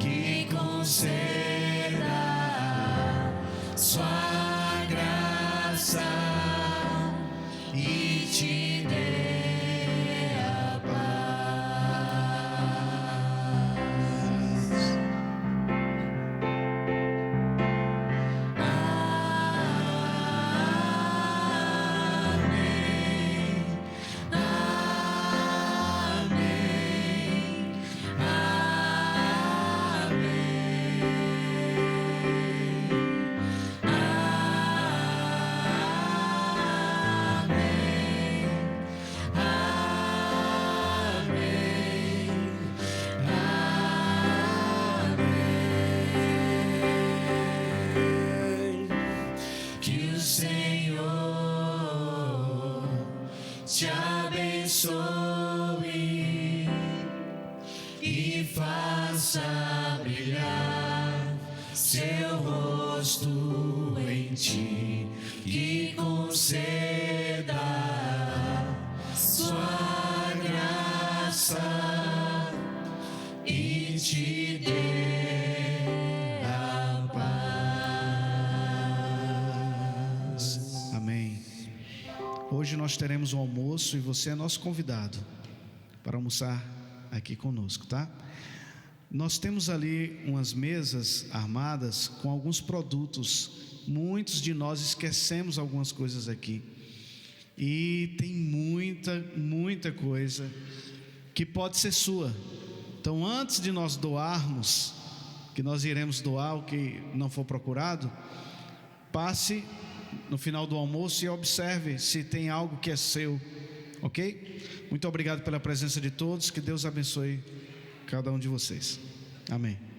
que conceda sua graça e te dê a paz. Que o Senhor te abençoe e faça brilhar seu rosto em ti, que conceda sua graça e te dê a paz. Amém. Hoje nós teremos um almoço e você é nosso convidado para almoçar aqui conosco, tá? Nós temos ali umas mesas armadas com alguns produtos. Muitos de nós esquecemos algumas coisas aqui. E tem muita coisa que pode ser sua. Então, antes de nós doarmos, que nós iremos doar o que não for procurado, passe no final do almoço e observe se tem algo que é seu, ok? Muito obrigado pela presença de todos, que Deus abençoe cada um de vocês. Amém.